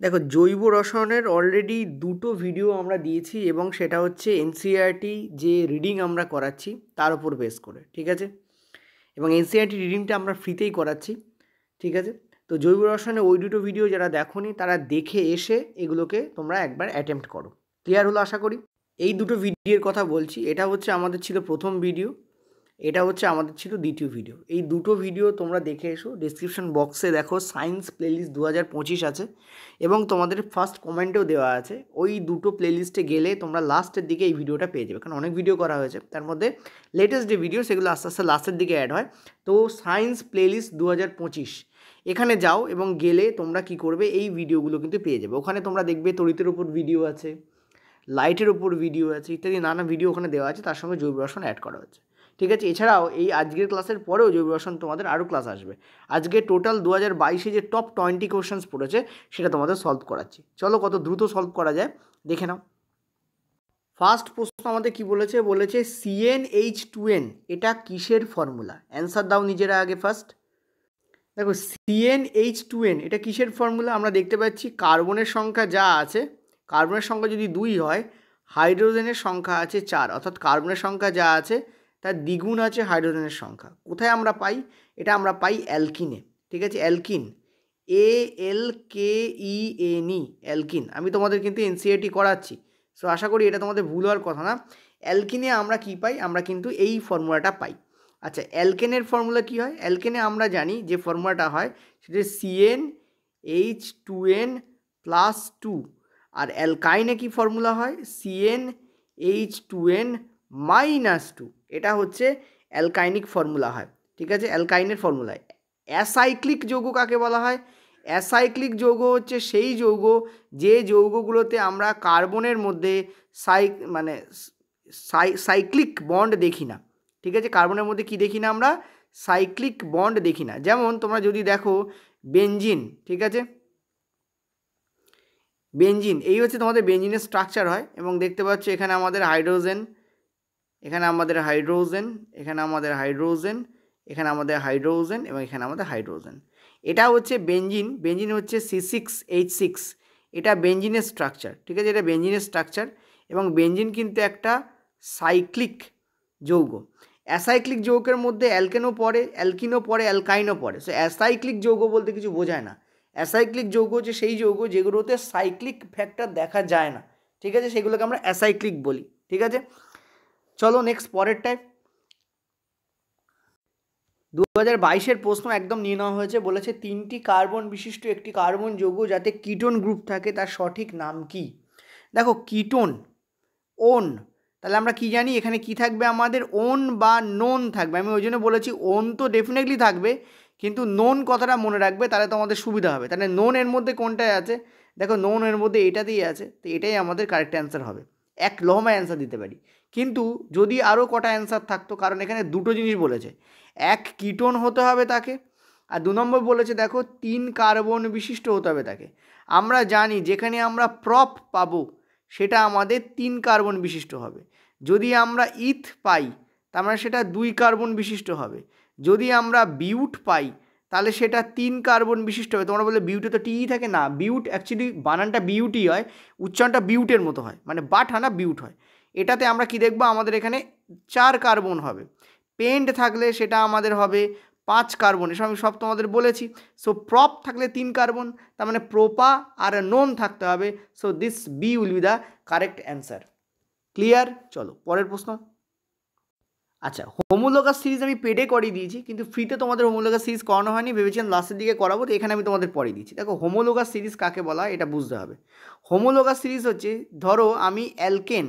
দেখো, জৈব রসায়নের অলরেডি দুটো ভিডিও আমরা দিয়েছি এবং সেটা হচ্ছে এনসিইআরটি যে রিডিং আমরা করাচ্ছি তার উপর বেস করে, ঠিক আছে। এবং এনসিইআরটি রিডিংটা আমরা ফ্রিতেই করাচ্ছি, ঠিক আছে। তো জৈব রসায়নের ওই দুটো ভিডিও যারা দেখোনি তারা দেখে এসে এগুলোকে তোমরা একবার অ্যাটেম্প্ট করো। ক্লিয়ার হলো আশা করি। এই দুটো ভিডিওর কথা বলছি, এটা হচ্ছে আমাদের ছিল প্রথম ভিডিও, এটা হচ্ছে আমাদের ছিল দ্বিতীয় ভিডিও। এই দুটো ভিডিও তোমরা দেখে এসো। ডিসক্রিপশন বক্সে দেখো সায়েন্স প্লেলিস্ট 2025 আছে এবং তোমাদের ফার্স্ট কমেন্টেও দেওয়া আছে। ওই দুটো প্লেলিস্টে গেলে তোমরা লাস্টের দিকে এই ভিডিওটা পেয়ে যাবে, কারণ অনেক ভিডিও করা হয়েছে, তার মধ্যে লেটেস্ট যে ভিডিও সেগুলো আস্তে আস্তে লাস্টের দিকে অ্যাড হয়। তো সায়েন্স প্লেলিস্ট 2025 এখানে যাও এবং গেলে তোমরা কি করবে, এই ভিডিওগুলো কিন্তু পেয়ে যাবে। ওখানে তোমরা দেখবে তড়িতের উপর ভিডিও আছে, লাইটের উপর ভিডিও আছে, ইত্যাদি নানা ভিডিও ওখানে দেওয়া আছে, তার সঙ্গে জৈব রসায়ন অ্যাড করা হচ্ছে, ঠিক আছে। এছাড়াও এই আজকের ক্লাসের পরেও জৈব রসায়ন তোমাদের আরও ক্লাস আসবে। আজকে টোটাল 2022 যে টপ 20 কোশ্চেন্স পড়েছে সেটা তোমাদের সলভ করাচ্ছি। চলো কত দ্রুত সলভ করা যায় দেখে নাও। ফার্স্ট প্রশ্ন আমাদের কি বলেছে, বলেছে CnH2n এটা কিসের ফর্মুলা? অ্যান্সার দাও নিজেরা আগে ফার্স্ট। দেখো, CnH2n এটা কিসের ফর্মুলা? আমরা দেখতে পাচ্ছি কার্বনের সংখ্যা যা আছে, কার্বনের সংখ্যা যদি 2 হয়, হাইড্রোজেনের সংখ্যা আছে 4, অর্থাৎ কার্বনের সংখ্যা যা আছে তার দ্বিগুণ আছে হাইড্রোজেনের সংখ্যা। কোথায় আমরা পাই? এটা আমরা পাই অ্যালকিনে, ঠিক আছে। Alkyne, ALKENE, alkyne. আমি তোমাদের কিন্তু এনসিইআরটি করাচ্ছি, সো আশা করি এটা তোমাদের ভুল হওয়ার কথা না। অ্যালকিনে আমরা কি পাই? আমরা কিন্তু এই ফর্মুলাটা পাই। আচ্ছা, অ্যালকেনের ফর্মুলা কী হয়? অ্যালকেনে আমরা জানি যে ফর্মুলাটা হয় সেটা CnH2n+2, আর অ্যালকাইনে কি ফর্মুলা হয়? CnH2n-2। এটা হচ্ছে অ্যালকাইনিক ফর্মুলা হয়, ঠিক আছে, অ্যালকাইনের ফর্মুলায়। অ্যাসাইক্লিক যৌগ কাকে বলা হয়? অ্যাসাইক্লিক যৌগ হচ্ছে সেই যৌগ যে যৌগগুলোতে আমরা কার্বনের মধ্যে সাইক্লিক বন্ড দেখি না, ঠিক আছে। কার্বনের মধ্যে কি দেখি না আমরা? সাইক্লিক বন্ড দেখি না। যেমন তোমরা যদি দেখো বেনজিন, ঠিক আছে, বেনজিন এই হচ্ছে তোমাদের বেনজিনের স্ট্রাকচার হয় এবং দেখতে পাচ্ছ এখানে আমাদের হাইড্রোজেন, এখানে আমাদের হাইড্রোজেন, এখানে আমাদের হাইড্রোজেন, এখানে আমাদের হাইড্রোজেন এবং এখানে আমাদের হাইড্রোজেন। এটা হচ্ছে বেনজিন। বেনজিন হচ্ছে C6H6, এটা বেনজিনের স্ট্রাকচার, ঠিক আছে, এটা বেনজিনের স্ট্রাকচার। এবং বেনজিন কিন্তু একটা সাইক্লিক যৌগ। অ্যাসাইক্লিক যৌগের মধ্যে অ্যালকেনও পড়ে, অ্যালকিনও পড়ে, অ্যালকাইনও পড়ে। সো অ্যাসাইক্লিক যৌগ বলতে কিছু বোঝায় না। অ্যাসাইক্লিক যৌগ হচ্ছে সেই যৌগ যেগুলোতে সাইক্লিক ফ্যাক্টর দেখা যায় না, ঠিক আছে, সেগুলোকে আমরা অ্যাসাইক্লিক বলি, ঠিক আছে। চলো নেক্সট পরের টাইপ। 2022 প্রশ্ন একদম নিয়ে নেওয়া হয়েছে। বলেছে 3টি কার্বন বিশিষ্ট একটি কার্বন যৌগ যাতে কিটোন গ্রুপ থাকে তার সঠিক নাম কি? দেখো, কিটোন, ওন, তাহলে আমরা কি জানি এখানে কি থাকবে? আমাদের ওন বা নোন থাকবে। আমি ওই জন্য বলেছি ওন তো ডেফিনেটলি থাকবে, কিন্তু নোন কথাটা মনে রাখবে, তাহলে তো আমাদের সুবিধা হবে। তাহলে নোন এর মধ্যে কোনটায় আছে? দেখো, নোন এর মধ্যে এটাতেই আছে, তো এটাই আমাদের কারেক্ট অ্যান্সার হবে। এক লহমায় অ্যান্সার দিতে পারি। কিন্তু যদি আরও কটা অ্যান্সার থাকতো, কারণ এখানে দুটো জিনিস বলেছে, এক কিটোন হতে হবে তাকে, আর 2 নম্বর বলেছে দেখো 3 কার্বন বিশিষ্ট হতে হবে তাকে। আমরা জানি যেখানে আমরা প্রপ পাবো সেটা আমাদের 3 কার্বন বিশিষ্ট হবে। যদি আমরা ইথ পাই তার মানে সেটা 2 কার্বন বিশিষ্ট হবে। যদি আমরা বিউট পাই তাহলে সেটা 3 কার্বন বিশিষ্ট হবে। তোমরা বলে বিউটে তো টিই থাকে না, বিউট অ্যাকচুয়ালি বানানটা বিউটই হয়, উচ্চারণটা বিউটের মতো হয়, মানে বাঠানা বিউট হয়। এটাতে আমরা কি দেখবো? আমাদের এখানে 4 কার্বন হবে। পেন্ট থাকলে সেটা আমাদের হবে 5 কার্বন। এসব আমি সব তোমাদের বলেছি। সো প্রপ থাকলে 3 কার্বন, তার মানে প্রোপা আর নোন থাকতে হবে। So this B will be the correct answer. Clear? চলো পরের প্রশ্ন। আচ্ছা, হোমোলোগাস সিরিজ আমি পেডে করিয়ে দিয়েছি, কিন্তু ফ্রিতে তোমাদের হোমোলোগাস সিরিজ করানো হয়নি, ভেবেছিলাম লাস্টের দিকে করাবো, তো এখানে আমি তোমাদের পড়িয়ে দিচ্ছি। দেখো, হোমোলোগাস সিরিজ কাকে বলা হয় এটা বুঝতে হবে। হোমোলোগাস সিরিজ হচ্ছে, ধরো আমি অ্যালকেন,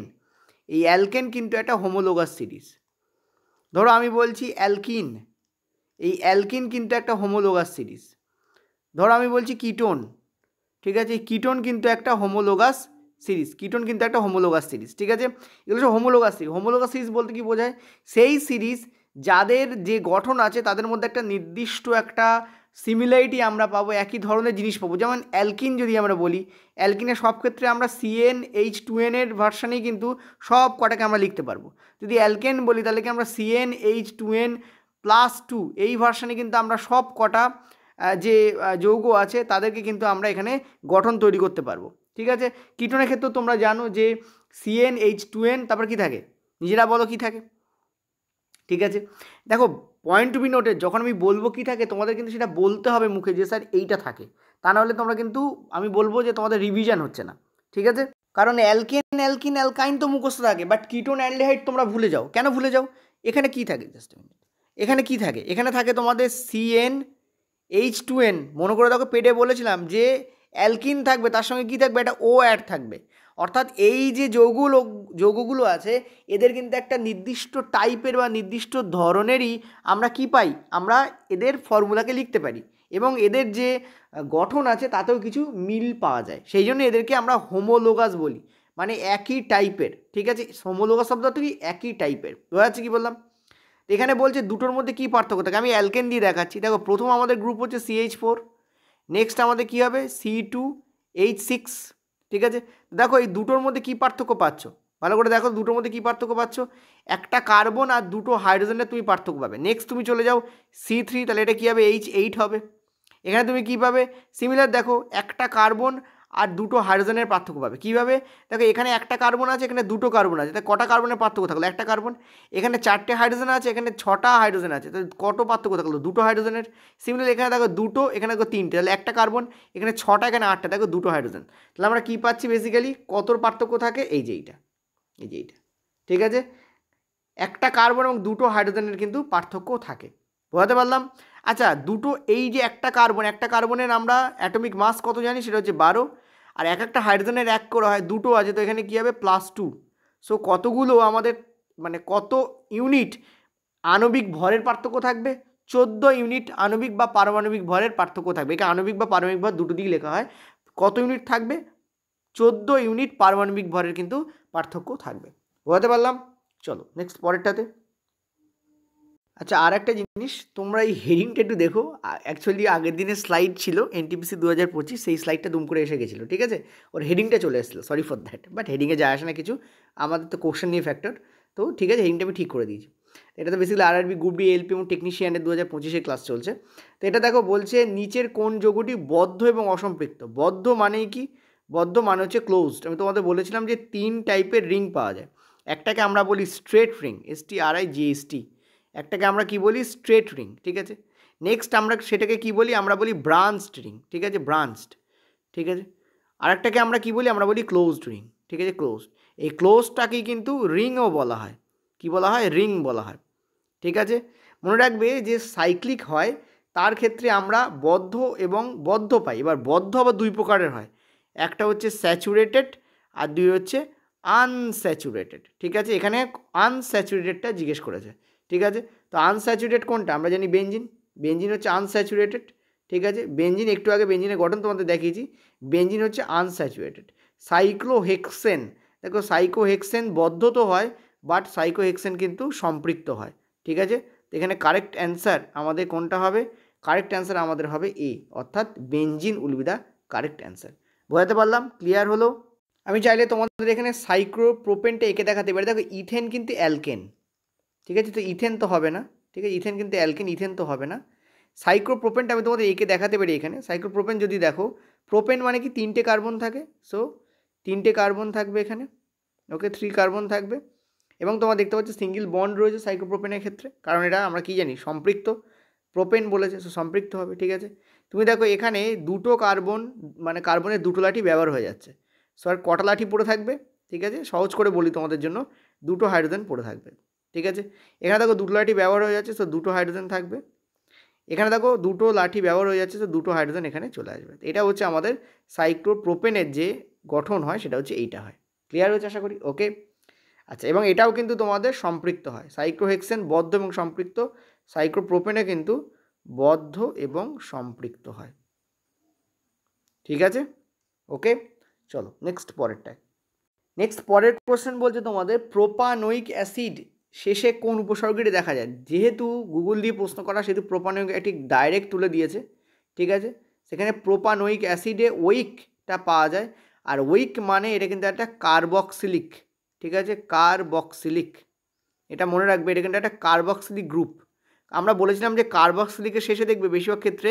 এই অ্যালকেন কিন্তু একটা হোমোলোগাস সিরিজ। ধরো আমি বলছি অ্যালকিন, এই অ্যালকিন কিন্তু একটা হোমোলোগাস সিরিজ। ধরো আমি বলছি কিটোন, ঠিক আছে, এই কিটোন কিন্তু একটা হোমোলোগাস সিরিজ, কিটোন কিন্তু একটা হোমোলোগাস সিরিজ, ঠিক আছে। এগুলো সব হোমোলোগাস সিরিজ। হোমোলোগাস সিরিজ বলতে কি বোঝায়? সেই সিরিজ যাদের যে গঠন আছে তাদের মধ্যে একটা নির্দিষ্ট একটা সিমিলারিটি আমরা পাবো, একই ধরনের জিনিস পাবো। যেমন অ্যালকিন যদি আমরা বলি, অ্যালকিনের সব ক্ষেত্রে আমরা CnH2n এর ভার্সানেই কিন্তু সব কটাকে আমরা লিখতে পারবো। যদি অ্যালকেন বলি তাহলে কি আমরা CnH2n+2 এই ভার্সানে কিন্তু আমরা সব কটা যে যৌগ আছে তাদেরকে কিন্তু আমরা এখানে গঠন তৈরি করতে পারবো। ঠিক আছে, কিটোনের ক্ষেত্রেও তোমরা জানো যে CnH2n তারপর কি থাকে, নিজেরা বলো কি থাকে। ঠিক আছে, দেখো পয়েন্ট টু বি নোটেড, যখন আমি বলবো কি থাকে তোমাদের কিন্তু সেটা বলতে হবে মুখে যে স্যার এইটা থাকে, তা নাহলে তোমরা কিন্তু আমি বলবো যে তোমাদের রিভিশন হচ্ছে না। ঠিক আছে, কারণ অ্যালকেন অ্যালকিন অ্যালকাইন তো মুখস্থ থাকে, বাট কিটোন অ্যালডিহাইড তোমরা ভুলে যাও। কেন ভুলে যাও? এখানে কি থাকে, জাস্ট মিনিট, এখানে কি থাকে, এখানে থাকে তোমাদের CnH2n। মনে করে দেখো পেটে বলেছিলাম যে অ্যালকিন থাকবে, তার সঙ্গে কি থাকবে, একটা ও অ্যাড থাকবে। অর্থাৎ এই যে যৌগগুলো আছে এদের কিন্তু একটা নির্দিষ্ট টাইপের বা নির্দিষ্ট ধরনেরই আমরা কি পাই, আমরা এদের ফর্মুলাকে লিখতে পারি, এবং এদের যে গঠন আছে তাতেও কিছু মিল পাওয়া যায়। সেই জন্য এদেরকে আমরা হোমোলোগাস বলি, মানে একই টাইপের। ঠিক আছে, হোমোলোগাস শব্দ কি, একই টাইপের। বোঝা যাচ্ছে কি বললাম? এখানে বলছে দুটোর মধ্যে কী পার্থক্য থাকে, আমি অ্যালকেন দিয়ে দেখাচ্ছি। দেখো প্রথম আমাদের গ্রুপ হচ্ছে CH4, নেক্সট আমাদের কী হবে C2H6। ঠিক আছে, দেখো এই দুটোর মধ্যে কী পার্থক্য পাচ্ছ, ভালো করে দেখো দুটোর মধ্যে কী পার্থক্য পাচ্ছ, একটা কার্বন আর দুটো হাইড্রোজেনের তুমি পার্থক্য পাবে। নেক্সট তুমি চলে যাও C3, তাহলে এটা কী হবে, H8 হবে। এখানে তুমি কী পাবে, সিমিলার দেখো একটা কার্বন আর দুটো হাইড্রোজেনের পার্থক্য পাবে। কীভাবে, দেখো এখানে একটা কার্বন আছে, এখানে দুটো কার্বন আছে, তাই কটা কার্বনের পার্থক্য থাকলো, একটা কার্বন। এখানে 4টে হাইড্রোজেন আছে, এখানে 6টা হাইড্রোজেন আছে, তাহলে কত পার্থক্য থাকলো, দুটো হাইড্রোজেনের। সিমিলার এখানে দেখো দুটো, এখানে দেখো 3টে, তাহলে একটা কার্বন, এখানে 6টা, এখানে 8টা, দেখো দুটো হাইড্রোজেন। তাহলে আমরা কী পাচ্ছি বেসিক্যালি, কতর পার্থক্য থাকে, এই যে এইটা, এই যে এইটা। ঠিক আছে, একটা কার্বন এবং দুটো হাইড্রোজেনের কিন্তু পার্থক্য থাকে। বোঝাতে পারলাম? আচ্ছা, দুটো এই যে একটা কার্বনের আমরা অ্যাটমিক মাস কত জানি, সেটা হচ্ছে 12, আর একটা হাইড্রোজেনের 1 করে হয়, দুটো আছে, তো এখানে কী হবে +2। সো কতগুলো আমাদের মানে কত ইউনিট আণবিক ভরের পার্থক্য থাকবে, 14 ইউনিট আণবিক বা পারমাণবিক ভরের পার্থক্য থাকবে। একে আণবিক বা পারমাণবিক ভর দুটো দিকে লেখা হয়। কত ইউনিট থাকবে, 14 ইউনিট পারমাণবিক ভরের কিন্তু পার্থক্য থাকবে। বোঝাতে পারলাম? চলো নেক্সট পরেরটাতে। আচ্ছা, আর একটা জিনিস, তোমরা এই হেডিংটা একটু দেখো। অ্যাকচুয়ালি আগের দিনের স্লাইড ছিল NTPC 2025, সেই স্লাইডটা দুম করে এসে গেছিলো। ঠিক আছে, ওর হেডিংটা চলে এসেছিলো, সরি ফর দ্যাট, বাট হেডিংয়ে যায় আসে না কিছু, আমাদের তো কোশ্চেন নিয়ে ফ্যাক্টর। তো ঠিক আছে, হেডিংটা আমি ঠিক করে দিয়েছি। এটা তো basically RRB group D LP এবং টেকনিশিয়ানের 2025 ক্লাস চলছে। তো এটা দেখো বলছে নিচের কোন যৌগটি বদ্ধ এবং অসম্পৃক্ত। বদ্ধ মানেই কি, বদ্ধ মানে হচ্ছে ক্লোজড। আমি তোমাদের বলেছিলাম যে 3 টাইপের রিং পাওয়া যায়। একটাকে আমরা বলি স্ট্রেট রিং, STRIGST, একটাকে আমরা কি বলি, স্ট্রেট রিং। ঠিক আছে, নেক্সট আমরা সেটাকে কি বলি, আমরা বলি ব্রাঞ্চড রিং। ঠিক আছে, ব্রাঞ্চড। ঠিক আছে, আরেকটাকে আমরা কি বলি, আমরা বলি ক্লোজড রিং। ঠিক আছে, ক্লোজড। এই ক্লোজটাকেই কিন্তু রিংও বলা হয়। কি বলা হয়, রিং বলা হয়। ঠিক আছে, মনে রাখবে যে সাইক্লিক হয় তার ক্ষেত্রে আমরা বদ্ধ এবং বদ্ধ পাই। এবার বদ্ধ আবার দুই প্রকারের হয়, একটা হচ্ছে স্যাচুরেটেড আর দুই হচ্ছে আনস্যাচুরেটেড। ঠিক আছে, এখানে আনস্যাচুরেটেডটা জিজ্ঞেস করেছে। ঠিক আছে, তো আনস্যাচুরেটেড কোনটা, আমরা জানি বেঞ্জিন, বেঞ্জিন হচ্ছে আনস্যাচুরেটেড। ঠিক আছে, বেঞ্জিন একটু আগে বেঞ্জিনের গঠন তোমাদের দেখিয়েছি, বেঞ্জিন হচ্ছে আনস্যাচুরেটেড। সাইক্লোহেক্সেন, দেখো সাইক্লোহেক্সেন বদ্ধ তো হয়, বাট সাইক্লোহেক্সেন কিন্তু সম্পৃক্ত হয়। ঠিক আছে, এখানে কারেক্ট অ্যান্সার আমাদের কোনটা হবে, কারেক্ট অ্যান্সার আমাদের হবে এ, অর্থাৎ benzene will be the correct answer. বোঝাতে পারলাম? ক্লিয়ার হলো? আমি চাইলে তোমাদের এখানে সাইক্লোপ্রোপেনটা এঁকে দেখাতে পারি। দেখো ইথেন কিন্তু অ্যালকেন, ঠিক আছে, তো ইথেন তো হবে না। ঠিক আছে, ইথেন কিন্তু অ্যালকেন, ইথেন তো হবে না। সাইক্লোপ্রোপেনটা আমি তোমাদের এঁকে দেখাতে পারি এখানে। সাইক্লোপ্রোপেন যদি দেখো, প্রোপেন মানে কি 3টে কার্বন থাকে, সো 3টে কার্বন থাকবে এখানে। ওকে, 3 কার্বন থাকবে, এবং তোমার দেখতে পাচ্ছ সিঙ্গেল বন্ড রয়েছে সাইক্লোপ্রোপেনের ক্ষেত্রে, কারণ এটা আমরা কি জানি সম্পৃক্ত, প্রোপেন বলেছে, সো সম্পৃক্ত হবে। ঠিক আছে, তুমি দেখো এখানে দুটো কার্বন, মানে কার্বনের দুটো লাঠি ব্যবহার হয়ে যাচ্ছে। সো আর কটা লাঠি পড়ে থাকবে, ঠিক আছে, সহজ করে বলি তোমাদের জন্য, দুটো হাইড্রোজেন পড়ে থাকবে। ঠিক আছে, এখানে দেখো দুটো লাঠি ব্যবহার হয়ে যাচ্ছে, সো দুটো হাইড্রোজেন থাকবে। এখানে দেখো দুটো লাঠি ব্যবহার হয়ে যাচ্ছে, তো দুটো হাইড্রোজেন এখানে চলে আসবে। এটা হচ্ছে আমাদের সাইক্লোপ্রোপেনের যে গঠন হয় সেটা হচ্ছে এইটা হয়। ক্লিয়ার হয়েছে আশা করি? ওকে, আচ্ছা, এবং এটাও কিন্তু তোমাদের সম্পৃক্ত হয়। সাইক্লোহেক্সেন বদ্ধ এবং সম্পৃক্ত, সাইক্লোপ্রোপেনে কিন্তু বদ্ধ এবং সম্পৃক্ত হয়। ঠিক আছে, ওকে, চলো নেক্সট পরেরটায়। নেক্সট পরের কোশ্চেন বলছে তোমাদের প্রোপানোয়িক অ্যাসিড শেষে কোন উপসর্গটি দেখা যায়। যেহেতু গুগল দিয়ে প্রশ্ন করা, সেহেতু প্রোপানোয়িক অ্যাসিড ডাইরেক্ট তুলে দিয়েছে। ঠিক আছে, সেখানে প্রোপানোয়িক অ্যাসিডে ওইকটা পাওয়া যায়, আর ওইক মানে এটা কিন্তু একটা কার্বক্সিলিক। ঠিক আছে, কার্বক্সিলিক, এটা মনে রাখবে, এটা কিন্তু একটা কার্বক্সিলিক গ্রুপ। আমরা বলেছিলাম যে কার্বক্সিলিকের শেষে দেখবে বেশিরভাগ ক্ষেত্রে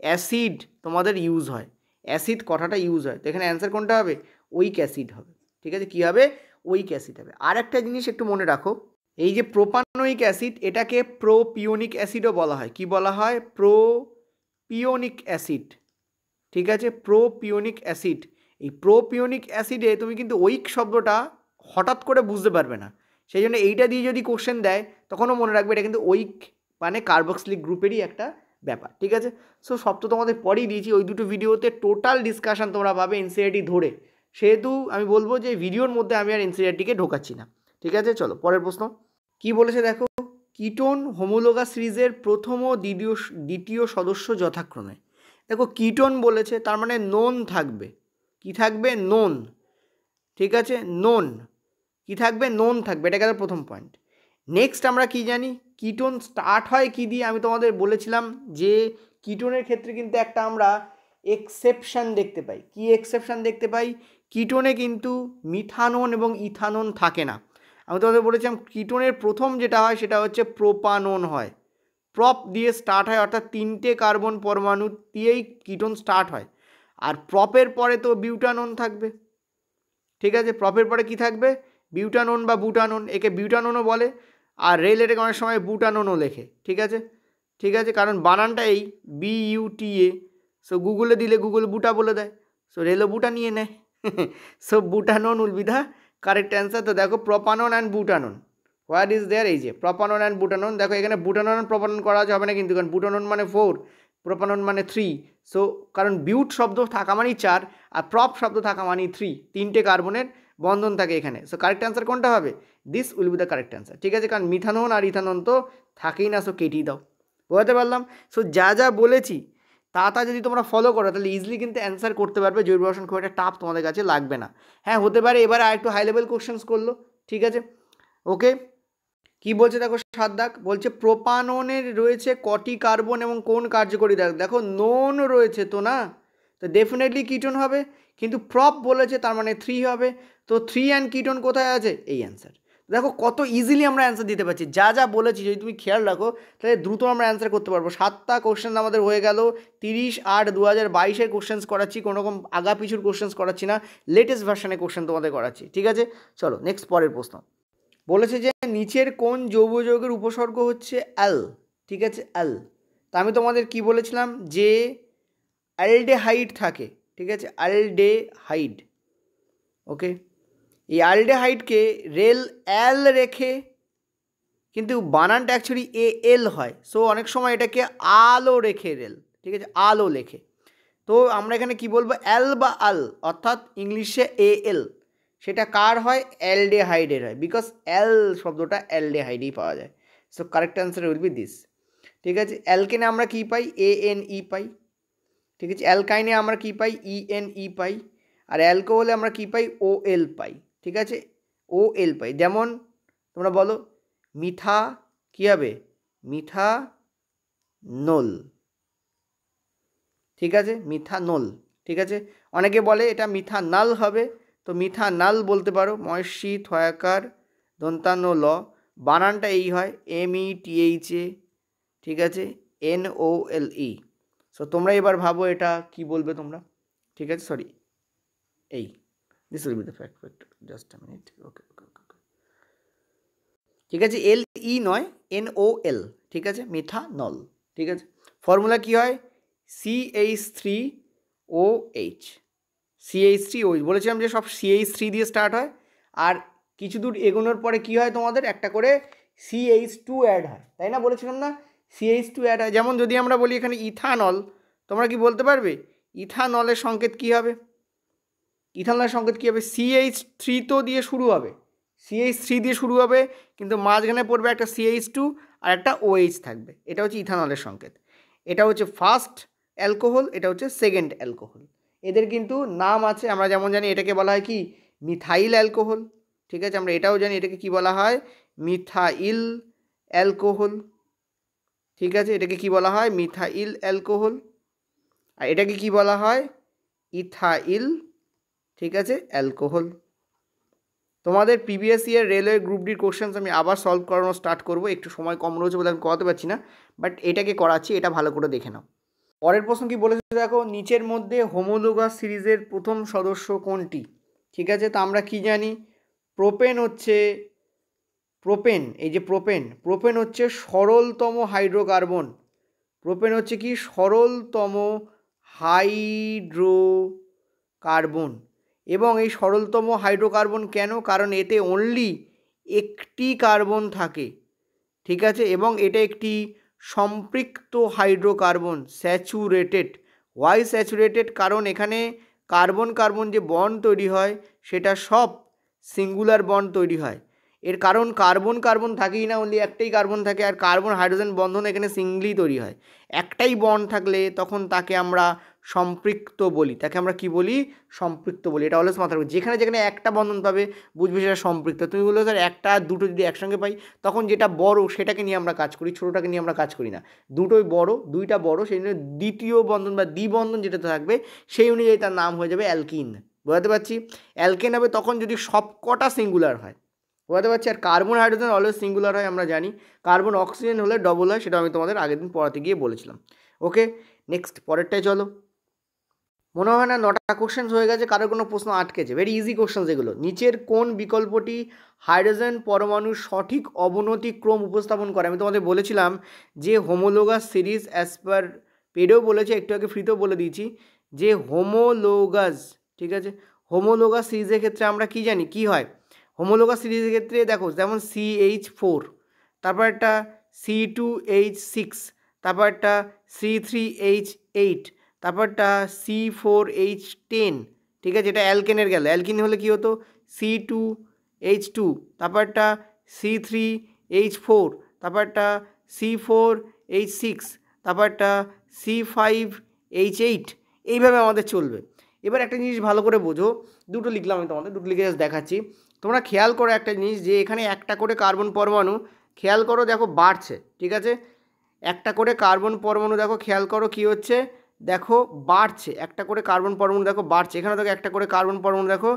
অ্যাসিড তোমাদের ইউজ হয়, অ্যাসিড কথাটা ইউজ হয়, তো এখানে অ্যান্সার কোনটা হবে? উইক অ্যাসিড হবে। ঠিক আছে, কী হবে? উইক অ্যাসিড হবে। আর একটা জিনিস একটু মনে রাখো, এই যে প্রোপানোয়িক অ্যাসিড এটাকে প্রোপিওনিক অ্যাসিডও বলা হয়। কি বলা হয়? Propionic acid. ঠিক আছে, প্রোপিওনিক অ্যাসিড। এই প্রোপিওনিক অ্যাসিডে তুমি কিন্তু উইক শব্দটা হঠাৎ করে বুঝতে পারবে না, সেই জন্য এইটা দিয়ে যদি কোশ্চেন দেয় তখনও মনে রাখবে এটা কিন্তু উইক মানে কার্বক্সিলিক গ্রুপেরই একটা ব্যাপার। ঠিক আছে, সো সব তো তোমাদের পরেই দিয়েছি, ওই দুটো ভিডিওতে টোটাল ডিসকাশন তোমরা পাবে এনসিইআরটি ধরে, সেহেতু আমি বলবো যে ভিডিওর মধ্যে আমি আর এনসিইআরটিকে ঢোকাচ্ছি না। ঠিক আছে, চলো পরের প্রশ্ন কি বলেছে দেখো। কিটোন হোমোলোগাস সিরিজের প্রথম ও দ্বিতীয় সদস্য যথাক্রমে। দেখো কিটোন বলেছে, তার মানে নোন থাকবে। কি থাকবে? নোন। ঠিক আছে, নোন। কি থাকবে? নোন থাকবে, এটা গেল প্রথম পয়েন্ট। নেক্সট আমরা কি জানি? কিটোন স্টার্ট হয় কি দিয়ে? আমি তোমাদের বলেছিলাম যে কিটোনের ক্ষেত্রে কিন্তু একটা আমরা এক্সেপশান দেখতে পাই। কি এক্সেপশান দেখতে পাই? কিটোনে কিন্তু মিথানন এবং ইথানন থাকে না। আমি তোমাদের বলেছিলাম কিটোনের প্রথম যেটা হয় সেটা হচ্ছে প্রোপানন হয়, প্রপ দিয়ে স্টার্ট হয়, অর্থাৎ 3টে কার্বন পরমাণু দিয়েই কিটোন স্টার্ট হয়। আর প্রপের পরে তো বিউটানন থাকবে। ঠিক আছে, প্রপের পরে কি থাকবে? বিউটানন বা বুটানন, একে বিউটাননও বলে, আর রেল এটাকে অনেক সময় বুটাননও লেখে। ঠিক আছে, ঠিক আছে, কারণ বানানটা এই BUTA। সো গুগলে দিলে গুগল বুটা বলে দেয়, সো রেলও বুটা নিয়ে নেয়। So butanone will be the correct answer. তো দেখো propanone and butanone, what is there? এই যে প্রপানন অ্যান্ড বুটানন। দেখো এখানে বুটানন প্রপানন করা যাবে না কিন্তু, কারণ বুটানন মানে 4, প্রপানন মানে 3। সো কারণ বিউট শব্দ থাকা মানেই 4, আর প্রপ শব্দ থাকা মানেই 3, 3টে কার্বনের বন্ধন থাকে এখানে। সো কারেক্ট অ্যান্সার কোনটা হবে? This will be the correct answer. ঠিক আছে, কারণ মিথানন আর ইথানন তো থাকেই না, সো কেটেই দাও। বোঝাতে পারলাম? সো যা যা বলেছি তা যদি তোমরা ফলো করো তাহলে ইজিলি কিন্তু অ্যান্সার করতে পারবে। জৈব রসায়ন খুব একটা টাফ তোমাদের কাছে লাগবে না। হ্যাঁ, হতে পারে এবারে আর একটু হাই লেভেল কোশ্চেন্স করলো। ঠিক আছে, ওকে। কি বলছে দেখো, 7 দাগ বলছে প্রোপাননের রয়েছে কটি কার্বন এবং কোন কার্যকরী দাগ? দেখো নোন রয়েছে তো না, তো ডেফিনেটলি কিটোন হবে, কিন্তু প্রপ বলেছে তার মানে 3 হবে। তো 3 অ্যান্ড কিটোন কোথায় আছে? এই অ্যান্সার। দেখো কত ইজিলি আমরা অ্যান্সার দিতে পারছি, যা যা বলেছি যদি তুমি খেয়াল রাখো তাহলে দ্রুত আমরা অ্যান্সার করতে পারবো। 7টা কোশ্চেন আমাদের হয়ে গেল। 30/8/2022 কোশ্চেন্স করাচ্ছি, কোনো রকম আগা পিছুর কোশ্চেন্স করাচ্ছি না, লেটেস্ট ভার্সনে কোশ্চেন তোমাদের করাচ্ছি। ঠিক আছে, চলো নেক্সট পরের প্রশ্ন। বলেছে যে নিচের কোন জৈব যৌগের উপসর্গ হচ্ছে অ্যাল? ঠিক আছে, অ্যাল। তা আমি তোমাদের কি বলেছিলাম যে অ্যালডেহাইড থাকে। ঠিক আছে, অ্যালডেহাইড। ওকে, এই অ্যালডেহাইডকে রেল অ্যাল রেখে, কিন্তু বানানটা অ্যাকচুয়ালি AL হয়, সো অনেক সময় এটাকে আলো রেখে রেল, ঠিক আছে, আলো লেখে। তো আমরা এখানে কি বলবো? অ্যাল বা আল, অর্থাৎ ইংলিশে AL, সেটা কার হয়? অ্যালডেহাইডের হয়, বিকজ অ্যাল শব্দটা অ্যালডেহাইডেই পাওয়া যায়। So correct answer will be this. ঠিক আছে, অ্যালকেনে আমরা কী পাই? ANE পাই। ঠিক আছে, অ্যালকাইনে আমরা কী পাই? ENE পাই। আর অ্যালকোহলে আমরা কী পাই? OL পাই। ঠিক আছে, OL পাই। যেমন তোমরা বলো মিথা, কী হবে? মিথানল। ঠিক আছে, মিথানল। ঠিক আছে, অনেকে বলে এটা মিথানাল হবে, তো মিথানাল বলতে পারো। ময়সি থয়াকার দন্তান্ন ল, বানানটা এই হয় METHA। ঠিক আছে, NOLE। সো তোমরা এবার ভাবো এটা কি বলবে তোমরা। ঠিক আছে, সরি, এই this will be the fact factor, just a minute. Okay okay okay. ঠিক আছে, LE নয়, NOL। ঠিক আছে, মিথানল। ঠিক আছে, ফর্মুলা কী হয়? CH3OH। CH3OH বলেছিলাম যে সব CH3 দিয়ে স্টার্ট হয়, আর কিছু দূর এগোনোর পরে কী হয় তোমাদের? একটা করে CH2 অ্যাড হয়, তাই না? বলেছিলাম না, CH2 অ্যাড হয়। যেমন যদি আমরা বলি এখানে ইথানল, তোমরা কি বলতে পারবে ইথানলের সংকেত কী হবে? ইথানলের সংকেত কী হবে? CH3 তো দিয়ে শুরু হবে, CH3 দিয়ে শুরু হবে, কিন্তু মাঝখানে পড়বে একটা CH2 আর একটা OH থাকবে, এটা হচ্ছে ইথানলের সংকেত। এটা হচ্ছে ফার্স্ট অ্যালকোহল, এটা হচ্ছে সেকেন্ড অ্যালকোহল। এদের কিন্তু নাম আছে, আমরা যেমন জানি এটাকে বলা হয় কি? Methyl alcohol. ঠিক আছে, আমরা এটাও জানি এটাকে কি বলা হয়? Methyl alcohol. ঠিক আছে, এটাকে কি বলা হয়? Methyl alcohol. আর এটাকে কি বলা হয়? ইথাইল। ঠিক আছে, অ্যালকোহল। তোমাদের প্রিভিয়াস ইয়ার রেলওয়ে গ্রুপ ডির কোশ্চেন্স আমি আবার সলভ করানো স্টার্ট করবো, একটু সময় কম রয়েছে বলে আমি করাতে পারছি না, বাট এটাকে করাচ্ছি, এটা ভালো করে দেখে নাও। পরের প্রশ্ন কি বলেছে দেখো, নিচের মধ্যে হোমোলোগাস সিরিজের প্রথম সদস্য কোনটি? ঠিক আছে, তো আমরা কি জানি, প্রোপেন হচ্ছে, প্রোপেন, এই যে প্রোপেন হচ্ছে সরলতম হাইড্রোকার্বন। প্রোপেন হচ্ছে কি, সরলতম হাইড্রোকার্বন। এবং এই সরলতম হাইড্রোকার্বন কেন? কারণ এতে অনলি একটি কার্বন থাকে। ঠিক আছে, এবং এটা একটি সম্পৃক্ত হাইড্রোকার্বন, স্যাচুরেটেড। Y saturated? কারণ এখানে কার্বন কার্বন যে বন্ড তৈরি হয় সেটা সব সিঙ্গুলার বন্ড তৈরি হয়। এর কারণ কার্বন কার্বন থাকেই না, অনলি একটাই কার্বন থাকে, আর কার্বন হাইড্রোজেন বন্ধন এখানে সিঙ্গলি তৈরি হয়। একটাই বন্ড থাকলে তখন তাকে আমরা সম্পৃক্ত বলি। তাকে আমরা কি বলি? সম্পৃক্ত বলি। এটা অলওয়েজ মাথায় রাখবে, যেখানে যেখানে একটা বন্ধন পাবে বুঝবে সেটা সম্পৃক্ত। তুমি বলবে স্যার একটা দুটো যদি একসঙ্গে পাই, তখন যেটা বড় সেটাকে নিয়ে আমরা কাজ করি, ছোটোটাকে নিয়ে আমরা কাজ করি না। দুটোই বড়, দুইটা বড়, সেই জন্য দ্বিতীয় বন্ধন বা দ্বিবন্ধন যেটা থাকবে সেই অনুযায়ী তার নাম হয়ে যাবে অ্যালকিন। বোঝাতে পারছি? অ্যালকেন হবে তখন যদি সবকটা সিঙ্গুলার হয়। বোঝাতে পারছি? আর কার্বন হাইড্রোজেন অলওয়েজ সিঙ্গুলার হয়, আমরা জানি। কার্বন অক্সিজেন হলে ডবল হয়, সেটা আমি তোমাদের আগের দিন পড়াতে গিয়ে বলেছিলাম। ওকে, নেক্সট পরেরটাই চলো। মনে হয় না 9টা কোশ্চেন্স হয়ে গেছে, কারোর কোনো প্রশ্ন আটকেছে? ভেরি ইজি কোশ্চেন্স এগুলো। নিচের কোন বিকল্পটি হাইড্রোজেন পরমাণুর সঠিক অবনতি ক্রম উপস্থাপন করে? আমি তোমাদের বলেছিলাম যে হোমোলোগাস সিরিজ অ্যাজ পার পেডেও বলেছে, একটু আগে ফ্রিতেও বলে দিয়েছি যে হোমোলোগাস, ঠিক আছে, হোমোলোগাস সিরিজের ক্ষেত্রে আমরা কি জানি কি হয়। হোমোলোগাস সিরিজের ক্ষেত্রে দেখো, যেমন CH4, তারপর একটা C2H6, তারপর একটা C3H8, তারপরটা C4H10, ঠিক আছে, এটা অ্যালকেনের গেল। অ্যালকিন হলে কী হতো? C2H2, তারপরটা C3H4, তারপরটা C4H6, তারপরটা C5H8, এইভাবে আমাদের চলবে। এবার একটা জিনিস ভালো করে বোঝো, দুটো লিখলাম আমি তোমাদের, দুটো লিখে দেখাচ্ছি। তোমরা খেয়াল করো একটা জিনিস, যে এখানে একটা করে কার্বন পরমাণু, খেয়াল করো দেখো বাড়ছে, ঠিক আছে, একটা করে কার্বন পরমাণু দেখো, খেয়াল করো কি হচ্ছে, দেখো বাড়ছে, একটা করে কার্বন পরমাণু দেখো বাড়ছে। এখানে দেখো একটা করে কার্বন পরমাণু দেখো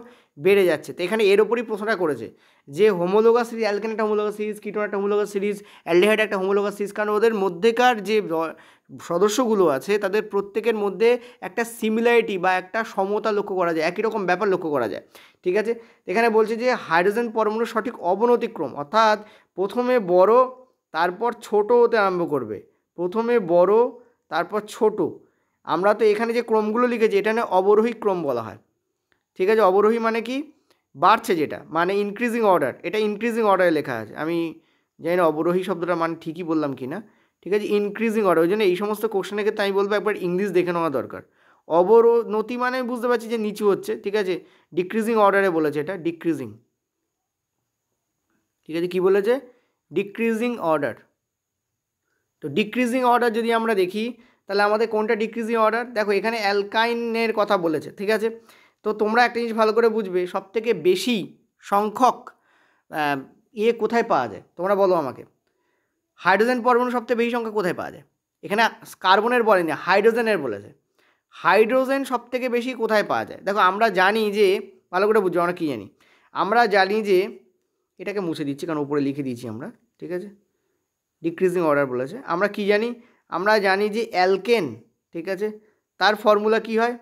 বেড়ে যাচ্ছে। তো এখানে এর ওপরই প্রশ্নটা করেছে যে হোমোলোগাস সিরিজ, অ্যালকেন একটা হোমোলোগাস সিরিজ, কিটোন একটা হোমোলোগাস সিরিজ, অ্যালডিহাইড একটা হোমোলোগাস সিরিজ, কারণ ওদের মধ্যেকার যে সদস্যগুলো আছে তাদের প্রত্যেকের মধ্যে একটা সিমিলারিটি বা একটা সমতা লক্ষ্য করা যায়, একই রকম ব্যাপার লক্ষ্য করা যায়। ঠিক আছে, এখানে বলছে যে হাইড্রোজেন পরমাণুর সঠিক অবনতিক্রম, অর্থাৎ প্রথমে বড় তারপর ছোট হতে আরম্ভ করবে, প্রথমে বড় তারপর ছোট। আমরা তো এখানে যে ক্রমগুলো লিখেছি এটা নিয়ে অবরোহী ক্রম বলা হয়। ঠিক আছে, অবরোহী মানে কি? বাড়ছে, যেটা মানে ইনক্রিজিং অর্ডার, এটা ইনক্রিজিং অর্ডারে লেখা আছে। আমি জানি না অবরোহী শব্দটা মানে ঠিকই বললাম কি না। ঠিক আছে, ইনক্রিজিং অর্ডার। ওই জন্য এই সমস্ত কোশ্চেনের ক্ষেত্রে আমি বলবো একবার ইংলিশ দেখে নেওয়া দরকার। অবনতি মানে আমি বুঝতে পারছি যে নিচু হচ্ছে, ঠিক আছে, ডিক্রিজিং অর্ডারে বলেছে, এটা ডিক্রিজিং। ঠিক আছে, কি বলেছে? Decreasing order. তো ডিক্রিজিং অর্ডার যদি আমরা দেখি তাহলে আমাদের কোনটা ডিক্রিজিং অর্ডার? দেখো এখানে অ্যালকাইনের কথা বলেছে, ঠিক আছে। তো তোমরা একটা জিনিস ভালো করে বুঝবে, সবথেকে বেশি সংখ্যক কোথায় পাওয়া যায় তোমরা বলো আমাকে। হাইড্রোজেন পরমাণু সবথেকে বেশি সংখ্যা কোথায় পাওয়া যায়? এখানে কার্বনের বলেনি, হাইড্রোজেনের বলেছে। হাইড্রোজেন সবথেকে বেশি কোথায় পাওয়া যায়? দেখো আমরা জানি যে, ভালো করে বুঝবো আমরা কী জানি, আমরা জানি যে, এটাকে মুছে দিচ্ছি কারণ উপরে লিখে দিয়েছি আমরা, ঠিক আছে, ডিক্রিজিং অর্ডার বলেছে। আমরা কি জানি? আমরা জানি যে অ্যালকেন, ঠিক আছে, তার ফর্মুলা কি হয়?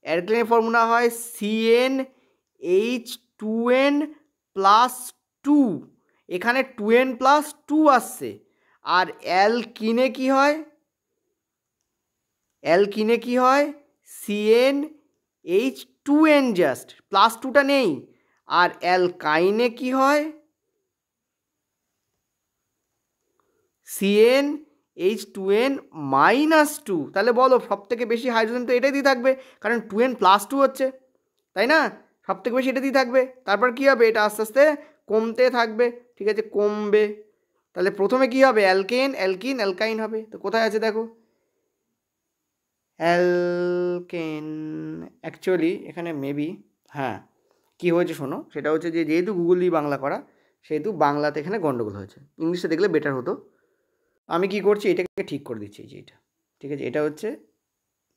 অ্যালকেনের ফর্মুলা হয় CnH2n+2। এখানে 2n+2 আসছে। আর অ্যালকিনে কি হয়? অ্যালকিনে কি হয়? CnH2n জাস্ট, +2টা নেই। আর অ্যালকাইনে কি হয়? CnH2n-2। তাহলে বলো সবথেকে বেশি হাইড্রোজেন তো এটাই দিয়ে থাকবে, কারণ 2n+2 হচ্ছে, তাই না? সবথেকে বেশি এটা দিয়ে থাকবে। তারপর কী হবে? এটা আস্তে আস্তে কমতে থাকবে, ঠিক আছে, কমবে। তাহলে প্রথমে কী হবে? অ্যালকেন, অ্যালকিন, অ্যালকাইন হবে। তো কোথায় আছে দেখো, অ্যালকেন। অ্যাকচুয়ালি এখানে মেবি, হ্যাঁ, কী হয়েছে শোনো, সেটা হচ্ছে যে যেহেতু গুগল দিয়ে বাংলা করা, সেহেতু বাংলাতে এখানে গন্ডগোল হয়েছে। ইংলিশে দেখলে বেটার হতো। আমি কি করছি, এটাকে ঠিক করে দিচ্ছি, এই যে এটা, ঠিক আছে, এটা হচ্ছে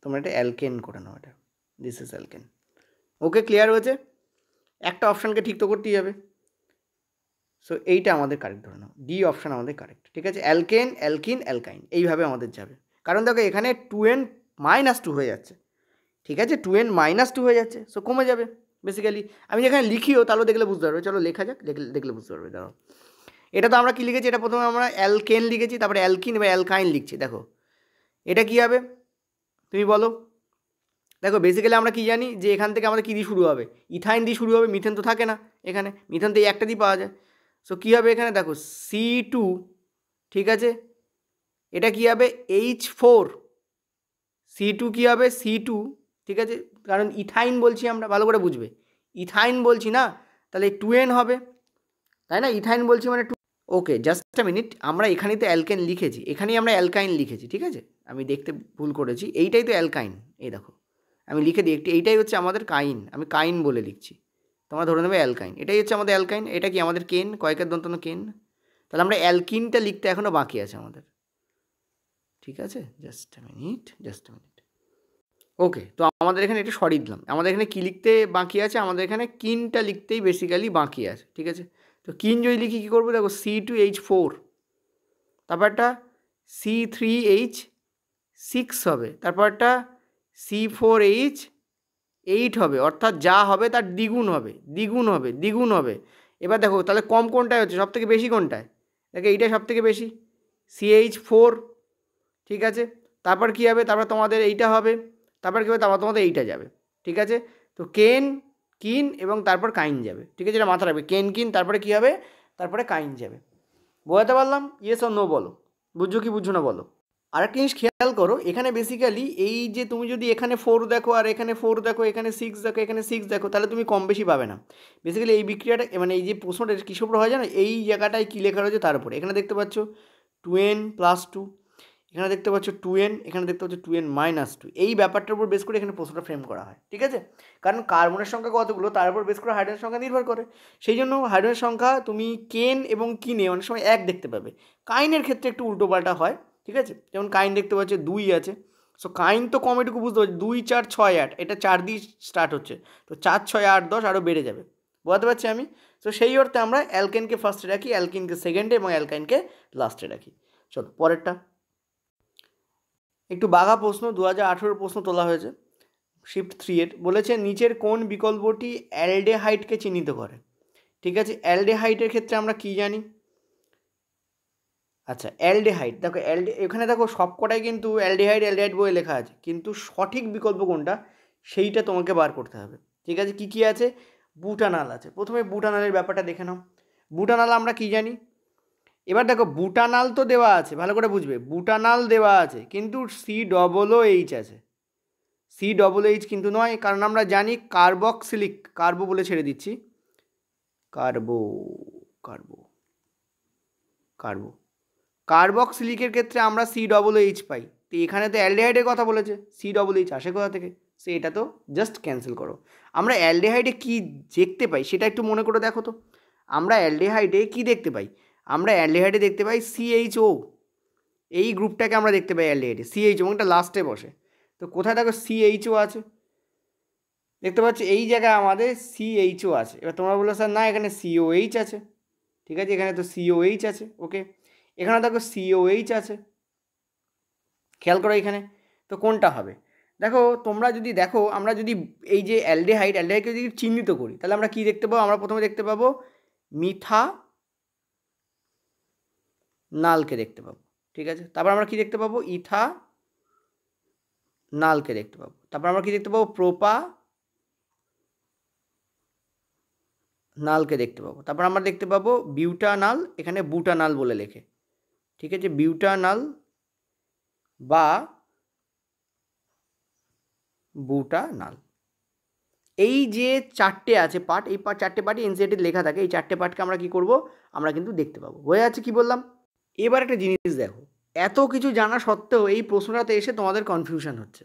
তোমরা এটা অ্যালকেন করে নাও, এটা this is alkane. Okay, clear হয়েছে? একটা অপশানকে ঠিক তো করতেই হবে। সো এইটা আমাদের কারেক্ট ধরে নাও, ডি অপশান আমাদের কারেক্ট, ঠিক আছে, অ্যালকেন, অ্যালকিন, অ্যালকাইন, এইভাবে আমাদের যাবে। কারণ দেখো এখানে 2n - 2 হয়ে যাচ্ছে, ঠিক আছে, 2n - 2 হয়ে যাচ্ছে, সো কমে যাবে বেসিক্যালি। আমি যেখানে লিখিও তাহলে দেখলে বুঝতে পারবে, চলো লেখা যাক, দেখলে বুঝতে পারবে। দাঁড়াও, এটা তো আমরা কী লিখেছি, এটা প্রথমে আমরা অ্যালকেন লিখেছি, তারপরে অ্যালকিন এবার অ্যালকাইন লিখছি। দেখো এটা কী হবে তুমি বলো। দেখো বেসিক্যালি আমরা কি জানি যে এখান থেকে আমাদের কী দিয়ে শুরু হবে, ইথাইন দিয়ে শুরু হবে, মিথেন তো থাকে না এখানে, মিথেন তো এই একটা দিয়ে পাওয়া যায়। সো কী হবে এখানে দেখো C2, ঠিক আছে, এটা কী হবে H4, C2 কী হবে C2, ঠিক আছে, কারণ ইথাইন বলছি আমরা, ভালো করে বুঝবে, ইথাইন বলছি না, তাহলে 2n হবে, তাই না, ইথাইন বলছি মানে 2। ওকে, জাস্ট আ মিনিট, আমরা এখানেই তো অ্যালকেন লিখেছি, এখানেই আমরা অ্যালকাইন লিখেছি, ঠিক আছে, আমি দেখতে ভুল করেছি, এইটাই তো অ্যালকাইন, এই দেখো আমি লিখে দিই একটি, এইটাই হচ্ছে আমাদের কাইন, আমি কাইন বলে লিখছি, তোমরা ধরে নেবে অ্যালকাইন, এটাই হচ্ছে আমাদের অ্যালকাইন, এটা কি আমাদের কেন, কয়েকের দন্তন কেন, তাহলে আমরা অ্যালকিনটা লিখতে এখনও বাকি আছে আমাদের, ঠিক আছে, জাস্ট আ মিনিট। ওকে, তো আমাদের এখানে এটা সরিয়ে দিলাম, আমাদের এখানে কী লিখতে বাকি আছে, আমাদের এখানে কিনটা লিখতেই বেসিক্যালি বাকি আছে, ঠিক আছে। তো কিন যদি লিখি কী করবো, দেখো C2H4, তারপরটা C3H6 হবে, তারপরটা C4H8 হবে, অর্থাৎ যা হবে তার দ্বিগুণ হবে। এবার দেখো তাহলে কম কোনটায় হচ্ছে, সব থেকে বেশি কোনটায়, দেখো এইটাই সব থেকে বেশি, CH4, ঠিক আছে, তারপর কী হবে, তারপর তোমাদের এইটা হবে, তারপর কী হবে, তারপর তোমাদের এইটা যাবে, ঠিক আছে। তো কিন এবং তারপর কাইন যাবে, ঠিক আছে, এটা মাথা রাখবে, কিন তারপরে কী হবে, তারপরে কাইন যাবে। বোঝাতে পারলাম, ইয়েস অর নো বলো, বুঝছো কি বুঝছো না বলো। আরেকটা জিনিস খেয়াল করো, এখানে বেসিক্যালি এই যে তুমি যদি এখানে 4 দেখো আর এখানে 4 দেখো, এখানে 6 দেখো, এখানে 6 দেখো, তাহলে তুমি কম বেশি পাবে না। বেসিক্যালি এই বিক্রিয়াটা মানে এই যে প্রশ্নটা কিসের উপর হয় জানো, এই জায়গাটায় কী লেখা রয়েছে তার উপরে। এখানে দেখতে পাচ্ছ 2n + 2, এখানে দেখতে পাচ্ছ 2n, এখানে দেখতে পাচ্ছ 2n - 2, এই ব্যাপারটার উপর বেস করে এখানে প্রশ্নটা ফ্রেম করা হয়, ঠিক আছে, কারণ কার্বনের সংখ্যা কতগুলো তার উপর বেস করে হাইড্রোজেনের সংখ্যা নির্ভর করে, সেই জন্য হাইড্রোজেনের সংখ্যা তুমি কেন এবং কিনে অনেক সময় 1 দেখতে পাবে, কাইনের ক্ষেত্রে একটু উল্টোপাল্টা হয়, ঠিক আছে, যেমন কাইন দেখতে পাচ্ছ 2 আছে, সো কাইন তো কম এটুকু বুঝতে পারছি, 2 4 6 8, এটা 4 দিয়ে স্টার্ট হচ্ছে, তো 4 6 8 10 আরও বেড়ে যাবে, বুঝতে পারছি আমি। তো সেই অর্থে আমরা অ্যালকেনকে ফার্স্টে রাখি, অ্যালকিনকে সেকেন্ডে এবং অ্যালকাইনকে লাস্টে রাখি। চলো পরেরটা, একটু বাঘা প্রশ্ন, 2018 প্রশ্ন তোলা হয়েছে শিফট 3 বলেছে নিচের কোন বিকল্পটি অ্যালডেহাইডকে চিহ্নিত করে, ঠিক আছে। অ্যালডেহাইডের ক্ষেত্রে আমরা কি জানি, আচ্ছা অ্যালডেহাইড, দেখো এখানে দেখো সবকটাই কিন্তু অ্যালডেহাইড বলে লেখা আছে, কিন্তু সঠিক বিকল্প কোনটা সেইটা তোমাকে বার করতে হবে, ঠিক আছে। কী আছে, বুটানাল আছে, প্রথমে বুটানালের ব্যাপারটা দেখে নাও। বুটানাল আমরা কি জানি, এবার দেখো বুটানাল তো দেওয়া আছে, ভালো করে বুঝবে, বুটানাল দেওয়া আছে কিন্তু COOH আছে, COOH কিন্তু নয়, কারণ আমরা জানি কার্বক্সিলিক, কার্বো বলে ছেড়ে দিচ্ছি, কার্বক্সিলিকের ক্ষেত্রে আমরা COOH পাই, তো এখানে তো অ্যালডেহাইডের কথা বলেছে, COOH আসে কোথা থেকে, সে এটা তো জাস্ট ক্যান্সেল করো। আমরা অ্যালডেহাইডে কি দেখতে পাই সেটা একটু মনে করে দেখো তো, আমরা অ্যালডেহাইডে কি দেখতে পাই, আমরা অ্যালডেহাইডে দেখতে পাই CHO, এই গ্রুপটাকে আমরা দেখতে পাই অ্যালডেহাইডে, CHO এবং এটা লাস্টে বসে, তো কোথায় দেখো CHO আছে, দেখতে পাচ্ছ এই জায়গায় আমাদের CHO আছে। এবার তোমরা বলো স্যার না এখানে COH আছে, ঠিক আছে, এখানে তো COH আছে, ওকে, এখানে দেখো COH আছে, খেয়াল করো এখানে, তো কোনটা হবে, দেখো তোমরা যদি দেখো, আমরা যদি এই যে অ্যালডেহাইডকে যদি চিহ্নিত করি তাহলে আমরা কি দেখতে পাবো, আমরা প্রথমে দেখতে পাবো মিথানালকে দেখতে পাবো, ঠিক আছে, তারপর আমরা কি দেখতে পাবো ইথানালকে দেখতে পাবো, তারপর আমরা কি দেখতে পাবো প্রোপানালকে দেখতে পাবো, তারপর আমরা দেখতে পাবো বিউটানাল, এখানে বুটানাল বলে লেখে, ঠিক আছে, বিউটানাল বা বুটানাল, এই যে চারটে আছে পার্ট, এই চারটে পার্টই এনসিইআরটিতে লেখা থাকে, এই চারটে পার্টকে আমরা কি করব, আমরা কিন্তু দেখতে পাবো, হয়ে যাচ্ছে কি বললাম। এবার একটা জিনিস দেখো, এত কিছু জানা সত্ত্বেও এই প্রশ্নটাতে এসে তোমাদের কনফিউশন হচ্ছে,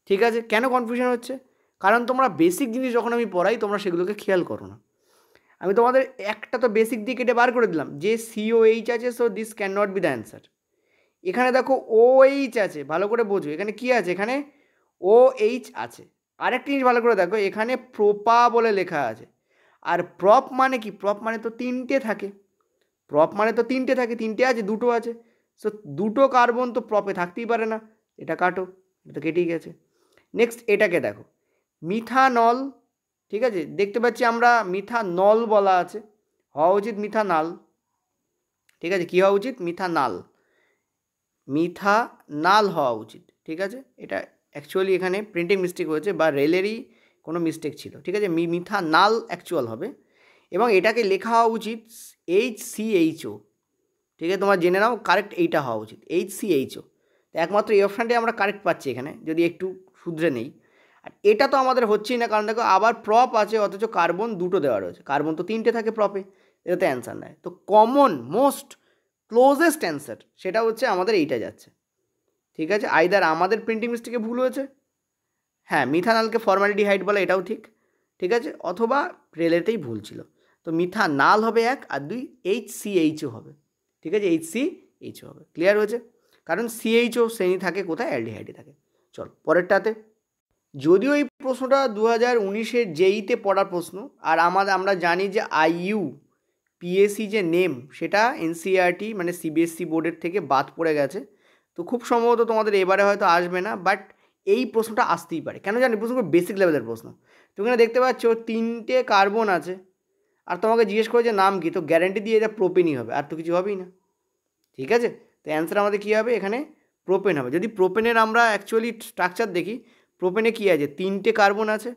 ঠিক আছে, কেন কনফিউশন হচ্ছে, কারণ তোমরা বেসিক জিনিস যখন আমি পড়াই তোমরা সেগুলোকে খেয়াল করো না। আমি তোমাদের একটা তো বেসিক দিয়ে কেটে বার করে দিলাম যে COH আছে, so this can not be the answer. এখানে দেখো OH আছে, ভালো করে বোঝো, এখানে কি আছে, এখানে OH আছে। আরেকটা জিনিস ভালো করে দেখো, এখানে প্রোপা বলে লেখা আছে, আর প্রপ মানে কি, প্রপ মানে তো তিনটে থাকে, তিনটে আছে, দুটো আছে, সো দুটো কার্বন তো প্রপে থাকতেই পারে না, এটা কাটো, এটা তো কেটেই গেছে। নেক্সট এটাকে দেখো, মিথানল, ঠিক আছে, দেখতে পাচ্ছি আমরা মিথানল বলা আছে, হওয়া উচিত মিথানাল, ঠিক আছে, কী হওয়া উচিত? মিথানাল, মিথানাল হওয়া উচিত, ঠিক আছে। এটা অ্যাকচুয়ালি এখানে প্রিন্টিং মিস্টেক হয়েছে বা রেলেরই কোনো মিস্টেক ছিল, ঠিক আছে, মিথানাল অ্যাকচুয়াল হবে, এবং এটাকে লেখা হওয়া উচিত HCHO, ঠিক আছে, তোমার জেনে নাও কারেক্ট এইটা হওয়া উচিত HCHO। তো একমাত্র এই অপশানটাই আমরা কারেক্ট পাচ্ছি এখানে, যদি একটু শুধরে নেই। আর এটা তো আমাদের হচ্ছেই না, কারণ দেখো আবার প্রপ আছে অথচ কার্বন দুটো দেওয়া রয়েছে, কার্বন তো 3টে থাকে প্রপে, এটাতে অ্যান্সার নেয়। তো কমন মোস্ট ক্লোজেস্ট অ্যান্সার সেটা হচ্ছে আমাদের এইটা যাচ্ছে, ঠিক আছে। আইদার আমাদের প্রিন্টিং মিস্টেকে ভুল হয়েছে, হ্যাঁ মিথানলকে ফর্মালডিহাইড বলে এটাও ঠিক, ঠিক আছে, অথবা রেলেতেই ভুল ছিল। তো মিথানাল হবে 1, আর 2 HCHO হবে, ঠিক আছে, HCHO হবে। ক্লিয়ার হয়েছে? কারণ CHO শ্রেণী থাকে কোথায়? অ্যালডিহাইডে থাকে। চল পরেরটাতে। যদিও এই প্রশ্নটা 2019-এর জেইতে পড়ার প্রশ্ন, আর আমরা জানি যে IUPAC যে নেম সেটা NCERT মানে CBSE বোর্ডের থেকে বাদ পড়ে গেছে, তো খুব সম্ভবত তোমাদের এবারে হয়তো আসবে না, বাট এই প্রশ্নটা আসতেই পারে। কেন জানি? প্রশ্নগুলো বেসিক লেভেলের প্রশ্ন। তো এখানে দেখতে পাচ্ছ 3টে কার্বন আছে, আর তোমাকে জিজ্ঞেস করে যে নাম কি, তো গ্যারান্টি দিয়ে এটা প্রোপেনই হবে, আর তো কিছু হবেই না, ঠিক আছে। তো অ্যান্সার আমাদের কী হবে? এখানে প্রোপেন হবে। যদি প্রোপেনের আমরা অ্যাকচুয়ালি স্ট্রাকচার দেখি, প্রোপেনে কী আছে? 3টে কার্বন আছে,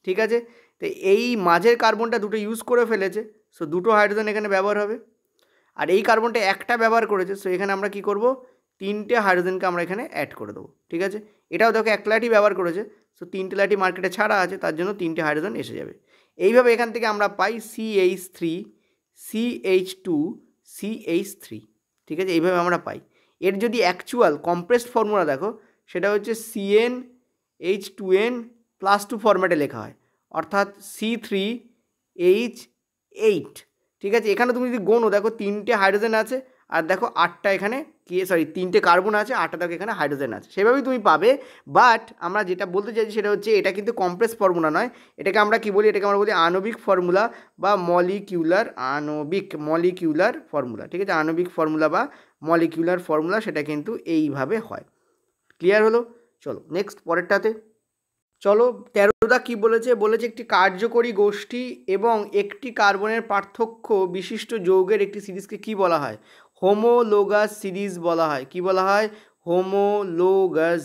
ঠিক আছে। তো এই মাঝের কার্বনটা দুটো ইউজ করে ফেলেছে, সো দুটো হাইড্রোজেন এখানে ব্যবহার হবে, আর এই কার্বনটা একটা ব্যবহার করেছে, সো এখানে আমরা কী করব? 3টে হাইড্রোজেনকে আমরা এখানে অ্যাড করে দেবো, ঠিক আছে। এটাও দেখো এক লাঠি ব্যবহার করেছে, সো 3টে লাঠি মার্কেটে ছাড়া আছে, তার জন্য 3টে হাইড্রোজেন এসে যাবে। এইভাবে এখান থেকে আমরা পাই CH3 CH2 CH3, ঠিক আছে, এইভাবে আমরা পাই। এর যদি অ্যাকচুয়াল কম্প্রেসড ফর্মুলা দেখো, সেটা হচ্ছে CnH2n+2 ফরম্যাটে লেখা হয়, অর্থাৎ C3H8, ঠিক আছে। এখানে তুমি যদি গোনো দেখো 3টে হাইড্রোজেন আছে, আর দেখো 8টা এখানে সরি 3টে কার্বন আছে, 8টা দেখো এখানে হাইড্রোজেন আছে, সেভাবেই তুমি পাবে। বাট আমরা যেটা বলতে চাইছি সেটা হচ্ছে এটা কিন্তু কমপ্লেক্স ফর্মুলা নয়, এটাকে আমরা কি বলি? এটাকে আমরা বলি আণবিক ফর্মুলা বা মলিকিউলার ফর্মুলা, ঠিক আছে। আণবিক ফর্মুলা বা মলিকিউলার ফর্মুলা সেটা কিন্তু এইভাবে হয়। ক্লিয়ার হলো? চলো নেক্সট পরেরটাতে চলো। 13দা কী বলেছে? বলেছে একটি কার্যকরী গোষ্ঠী এবং একটি কার্বনের পার্থক্য বিশিষ্ট যৌগের একটি সিরিজকে কী বলা হয়? হোমোলোগাস সিরিজ বলা হয়। কি বলা হয়? হোমোলোগাস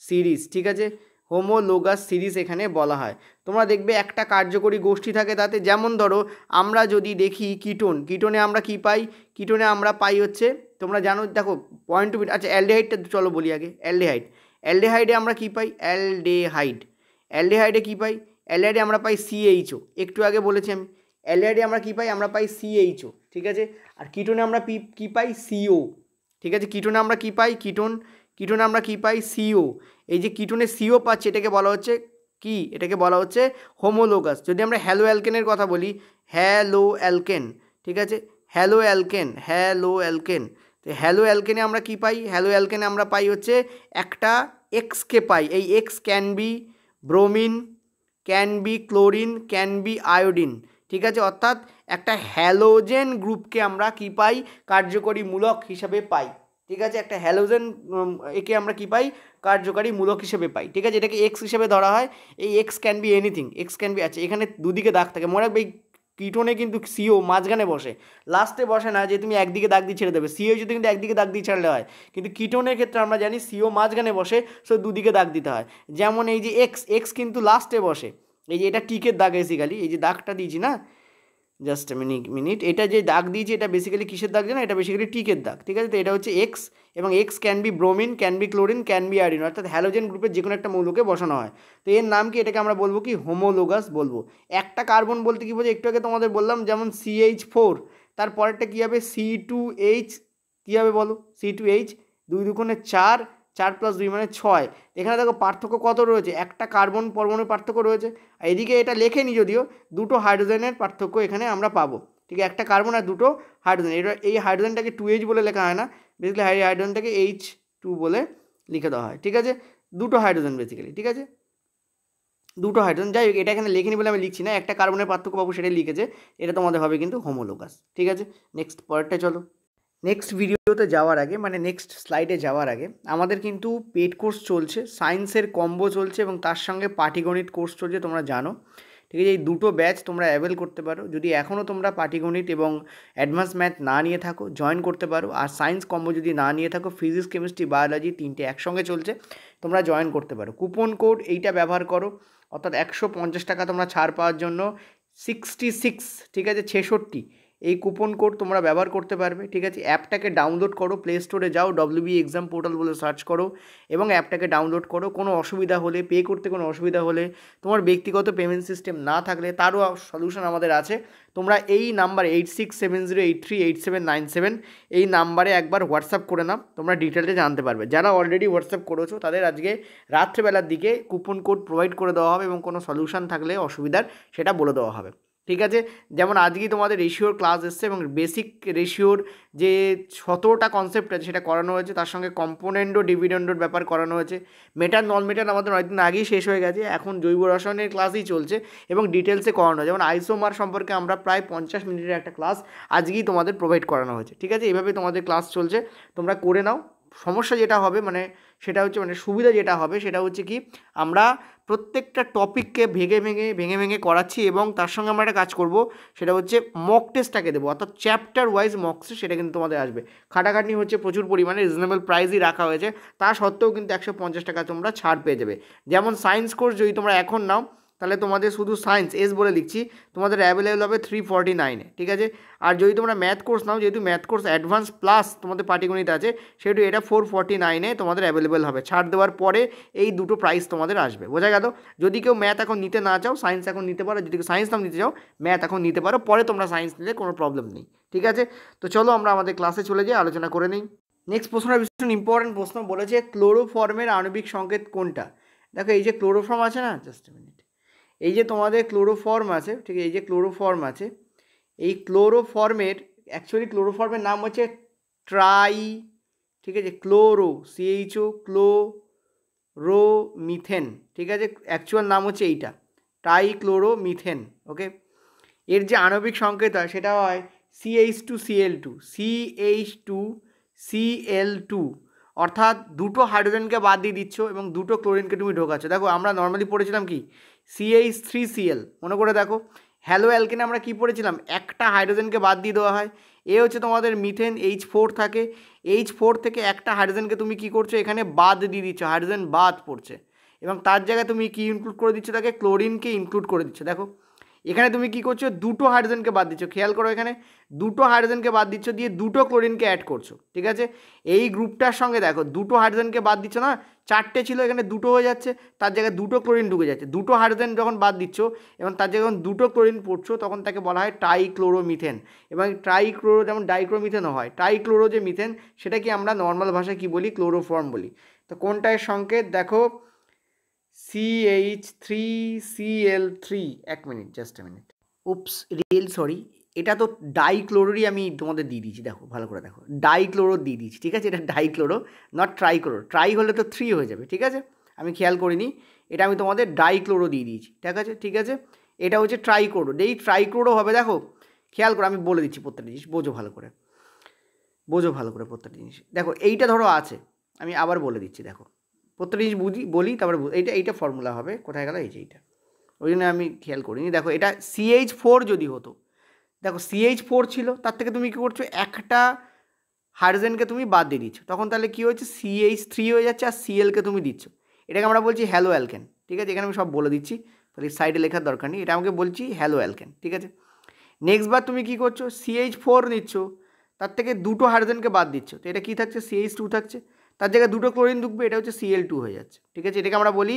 সিরিজ, ঠিক আছে, হোমোলোগাস সিরিজ এখানে বলা হয়। তোমরা দেখবে একটা কার্যকরী গোষ্ঠী থাকে তাতে, যেমন ধরো আমরা যদি দেখি কিটোনে আমরা কি পাই? কিটোনে আমরা পাই হচ্ছে, তোমরা জানো, দেখো পয়েন্ট টু, আচ্ছা অ্যালডিহাইডটা চলো বলি আগে। অ্যালডিহাইডে আমরা কি পাই? অ্যালডিহাইডে কি পাই? অ্যালডিহাইডে আমরা পাই CHO, একটু আগে বলেছি আমি। অ্যালডিহাইডে আমরা কি পাই? আমরা পাই CHO, ঠিক আছে। আর কিটোনে আমরা কি পাই? CO, ঠিক আছে। কিটোনে আমরা কি পাই? কিটোনে আমরা কি পাই? CO। এই যে কিটোনে CO পাচ্ছি, এটাকে বলা হচ্ছে কি? এটাকে বলা হচ্ছে হোমোলোগাস। যদি আমরা হ্যালো অ্যালকেনের কথা বলি, হ্যালো অ্যালকেন, ঠিক আছে, হ্যালো অ্যালকেন। তো হ্যালো অ্যালকেনে আমরা কি পাই? হ্যালো অ্যালকেনে আমরা পাই হচ্ছে একটা এক্সকে পাই। এই x can be bromine, can be chlorine, can be iodine, ঠিক আছে। অর্থাৎ একটা হ্যালোজেন গ্রুপকে আমরা কি পাই? কার্যকরী মূলক হিসাবে পাই, ঠিক আছে। একটা হ্যালোজেন একে আমরা কি পাই? কার্যকরী মূলক হিসেবে পাই, ঠিক আছে। এটাকে এক্স হিসেবে ধরা হয়। এই x can be anything, x can be, আছে এখানে দুদিকে দাগ থাকে, মনে রাখবে। এই কিটোনে কিন্তু CO মাঝখানে বসে, লাস্টে বসে না যে তুমি একদিকে দাগ দিয়ে ছেড়ে দেবে। CO যদি কিন্তু একদিকে দাগ দিয়ে ছাড়লে হয়, কিন্তু কিটোনের ক্ষেত্রে আমরা জানি CO মাঝখানে বসে, সো দুদিকে দাগ দিতে হয়। যেমন এই যে এক্স কিন্তু লাস্টে বসে, এই যে এটা টিকের দাগ, বেসিক্যালি এই যে দাগটা দিয়েছি না, জাস্ট মিনিট, এটা যে দাগ দিয়েছি এটা বেসিক্যালি কিসের দাগ জানো? এটা বেসিক্যালি টিকের দাগ, ঠিক আছে। তো এটা হচ্ছে এক্স, এবং x can be bromine, can be chlorine, can be iodine, অর্থাৎ হ্যালোজেন গ্রুপের যে কোনো একটা মৌলকে বসানো হয়। তো এর নাম কি? এটাকে আমরা বলবো কি? হোমোলোগাস বলবো। একটা কার্বন বলতে কি বোঝায়? একটু আগে তোমাদের বললাম, যেমন CH4, তারপরেরটা কী হবে? C2H, কী হবে বলো? C2H, 2 দুগুণে 4, 4 + 2 মানে 6। এখানে দেখো পার্থক্য কত রয়েছে? একটা কার্বন পরমাণুর পার্থক্য রয়েছে। আর এদিকে এটা লেখেনি যদিও, দুটো হাইড্রোজেনের পার্থক্য এখানে আমরা পাবো, ঠিক আছে। একটা কার্বন আর দুটো হাইড্রোজেন, এটা এই হাইড্রোজেনটাকে 2H বলে লেখা হয় না, বেসিক্যালি হাইড্রোজেনটাকে H2 বলে লিখে দেওয়া হয়, ঠিক আছে। দুটো হাইড্রোজেন বেসিক্যালি, ঠিক আছে, দুটো হাইড্রোজেন। যাই হোক, এটা এখানে লেখেনি বলে আমি লিখছি না, একটা কার্বনের পার্থক্য পাবো সেটাই লিখেছে, এটা তোমাদের হবে কিন্তু হোমোলোগাস, ঠিক আছে। নেক্সট পরেরটা চলো। নেক্সট ভিডিওতে যাওয়ার আগে, মানে নেক্সট স্লাইডে যাওয়ার আগে, আমাদের কিন্তু পেড কোর্স চলছে, সায়েন্সের কম্বো চলছে এবং তার সঙ্গে পাটিগণিত কোর্স চলছে, তোমরা জানো। ঠিক আছে, এই দুটো ব্যাচ তোমরা অ্যাভেল করতে পারো। যদি এখনও তোমরা পাটিগণিত এবং অ্যাডভান্স ম্যাথ না নিয়ে থাকো, জয়েন করতে পারো। আর সায়েন্স কম্বো যদি না নিয়ে থাকো, ফিজিক্স, কেমিস্ট্রি, বায়োলজি তিনটে একসঙ্গে চলছে, তোমরা জয়েন করতে পারো। কুপন কোড এইটা ব্যবহার করো, অর্থাৎ 150 টাকা তোমরা ছাড় পাওয়ার জন্য 66, ঠিক আছে, 66, এই কুপন কোড তোমরা ব্যবহার করতে পারবে। ঠিক আছে, অ্যাপটাকে ডাউনলোড করো, প্লে স্টোরে যাও, WB এক্সাম পোর্টাল বলে সার্চ করো এবং অ্যাপটাকে ডাউনলোড করো। কোনো অসুবিধা হলে, পে করতে কোনো অসুবিধা হলে, তোমার ব্যক্তিগত পেমেন্ট সিস্টেম না থাকলে, তারও সলিউশন আমাদের আছে। তোমরা এই নাম্বারে 8670838797 এই নাম্বারে একবার হোয়াটসঅ্যাপ করে নাও, তোমরা ডিটেলসে জানতে পারবে। যারা অলরেডি হোয়াটসঅ্যাপ করেছো তাদের আজকে রাত্রেবেলার দিকে কুপন কোড প্রোভাইড করে দেওয়া হবে এবং কোনো সলিউশন থাকলে অসুবিধার সেটা বলে দেওয়া হবে। ঠিক আছে, যেমন আজকেই তোমাদের রেশিওর ক্লাস এসছে এবং বেসিক রেশিওর যে 17টা কনসেপ্ট আছে সেটা করানো হয়েছে, তার সঙ্গে কম্পোনেন্ট ও ডিভিডেন্ডোর ব্যাপার করানো হয়েছে। মেটার নন মেটার আমাদের অনেকদিন আগেই শেষ হয়ে গেছে, এখন জৈব রসায়নের ক্লাসই চলছে এবং ডিটেলসে করানো হয়। যেমন আইসোমার সম্পর্কে আমরা প্রায় 50 মিনিটের একটা ক্লাস আজকেই তোমাদের প্রোভাইড করানো হয়েছে। ঠিক আছে, এইভাবে তোমাদের ক্লাস চলছে, তোমরা করে নাও। সমস্যা যেটা হবে, মানে সেটা হচ্ছে, মানে সুবিধা যেটা হবে সেটা হচ্ছে কি, আমরা প্রত্যেকটা টপিককে ভেঙে করাচ্ছি এবং তার সঙ্গে আমরা একটা কাজ করব, সেটা হচ্ছে মক টেস্টটাকে দেবো, অর্থাৎ চ্যাপ্টার ওয়াইজ মক টেস্ট, সেটা কিন্তু তোমাদের আসবে। খাটাখাটনি হচ্ছে প্রচুর পরিমাণে, রিজনেবল প্রাইসই রাখা হয়েছে, তা সত্ত্বেও কিন্তু 150 টাকা তোমরা ছাড় পেয়ে যাবে। যেমন সায়েন্স কোর্স যদি তোমরা এখন নাও, তাহলে তোমাদের শুধু সায়েন্স এস বলে লিখছি, তোমাদের অ্যাভেলেবল হবে 349-এ। ঠিক আছে, আর যদি তোমরা ম্যাথ কোর্স নাও, যেহেতু ম্যাথ কোর্স অ্যাডভান্স প্লাস তোমাদের পাটিগণিত আছে, সেহেতু এটা 449-এ তোমাদের অ্যাভেলেবল হবে। ছাড় দেওয়ার পরে এই দুটো প্রাইস তোমাদের আসবে, বোঝা গেল? যদি কেউ ম্যাথ এখন নিতে না চাও, সায়েন্স এখন নিতে পারো। যদি কেউ সায়েন্স নাও নিতে চাও, ম্যাথ এখন নিতে পারো, পরে তোমরা সায়েন্স নিলে কোনো প্রবলেম নেই। ঠিক আছে, তো চলো আমরা আমাদের ক্লাসে চলে যাই, আলোচনা করে নিই। নেক্সট প্রশ্নটা ভীষণ ইম্পর্টেন্ট প্রশ্ন, বলেছে ক্লোরোফর্মের আণবিক সংকেত কোনটা? দেখো, এই যে ক্লোরোফর্ম আছে না, জাস্ট এ মিনিট, এই যে তোমাদের ক্লোরোফর্ম আছে, ঠিক আছে, এই যে ক্লোরোফর্ম আছে, এই ক্লোরোফর্মের অ্যাকচুয়ালি ক্লোরোফর্মের নাম হচ্ছে ট্রাই, ঠিক আছে, ক্লোরো, CHO, ক্লোরোমিথেন। ঠিক আছে, অ্যাকচুয়াল নাম হচ্ছে এইটা, ট্রাইক্লোরোমিথেন। ওকে, এর যে আণবিক সংকেত হয় সেটা হয় CH2Cl2, অর্থাৎ দুটো হাইড্রোজেনকে বাদ দিয়ে দিচ্ছ এবং দুটো ক্লোরিনকে তুমি ঢোকাচ্ছ। দেখো, আমরা নর্মালি পড়েছিলাম কি, CH3Cl, মনে করে দেখো। হ্যালো অ্যালকেনে আমরা কি পড়েছিলাম, একটা হাইড্রোজেনকে বাদ দিয়ে দেওয়া হয়। এ হচ্ছে তোমাদের মিথেন, H4 থাকে, H4 থেকে একটা হাইড্রোজেনকে তুমি কি করছো, এখানে বাদ দিয়ে দিচ্ছ, হাইড্রোজেন বাদ পড়ছে এবং তার জায়গায় তুমি কি ইনক্লুড করে দিচ্ছ, তাকে ক্লোরিনকে ইনক্লুড করে দিচ্ছ। দেখো, এখানে তুমি কি করছো, দুটো হাইড্রোজেনকে বাদ দিচ্ছ, খেয়াল করো, এখানে দুটো হাইড্রোজেনকে বাদ দিচ্ছ, দিয়ে দুটো ক্লোরিনকে অ্যাড করছো। ঠিক আছে, এই গ্রুপটার সঙ্গে দেখো, দুটো হাইড্রোজেনকে বাদ দিচ্ছ না, চারটে ছিল, এখানে দুটো হয়ে যাচ্ছে, তার জায়গায় দুটো ক্লোরিন ঢুকে যাচ্ছে। দুটো হাইড্রোজেন যখন বাদ দিচ্ছ এবং তার জায়গায় যখন দুটো ক্লোরিন পড়ছো, তখন তাকে বলা হয় ট্রাইক্লোরোমিথেন। এবং ট্রাইক্লোরো যেমন ডাইক্লোরোমিথেনও হয়, ট্রাইক্লোরো যে মিথেন, সেটাকে আমরা নর্মাল ভাষায় কি বলি, ক্লোরোফর্ম বলি। তো কোনটা এর সংকেত, দেখো CH3Cl3, এক minute, just a minute, oops, sorry, এটা তো ডাইক্লোরোরই আমি তোমাদের দিয়ে দিয়েছি। দেখো ভালো করে দেখো, ডাইক্লোরো দিয়ে দিয়েছি। ঠিক আছে, এটা ডাইক্লোরো, নট ট্রাইক্লোরো। ট্রাই হলে তো 3 হয়ে যাবে। ঠিক আছে, আমি খেয়াল করিনি, এটা আমি তোমাদের ডাইক্লোরো দিয়ে দিয়েছি। ঠিক আছে, ঠিক আছে, এটা হচ্ছে ট্রাইক্লোরো। এই ট্রাইক্লোরো হবে, দেখো খেয়াল করে আমি বলে দিচ্ছি প্রত্যেকটা জিনিস, বোঝো ভালো করে প্রত্যেকটা জিনিস। দেখো, এইটা ধরো আছে, আমি আবার বলে দিচ্ছি, দেখো প্রত্যেকটা জিনিস বলি, তারপরে এইটা ফর্মুলা হবে, কোথায় গেল, এই যে এইটা, ওই জন্য আমি খেয়াল করিনি। দেখো, এটা CH4 যদি হতো, দেখো CH4 ছিল, তার থেকে তুমি কী করছো, একটা হাইড্রোজেনকে তুমি বাদ দিয়ে দিচ্ছ, তখন তাহলে কী হচ্ছে, CH3 হয়ে যাচ্ছে আর Clকে তুমি দিচ্ছ। এটাকে আমরা বলছি হ্যালো অ্যালকেন। ঠিক আছে, এখানে আমি সব বলে দিচ্ছি, তাহলে সাইডে লেখার দরকার নেই, এটা আমাকে বলছি হ্যালো অ্যালকেন। ঠিক আছে, নেক্সট বার তুমি কী করছো, CH4 নিচ্ছ, তার থেকে দুটো হাইড্রোজেনকে বাদ দিচ্ছ, তো এটা কী থাকছে, CH2 থাকছে, তার জায়গায় দুটো ক্লোরিন ঢুকবে, এটা হচ্ছে Cl2 হয়ে যাচ্ছে। ঠিক আছে, এটাকে আমরা বলি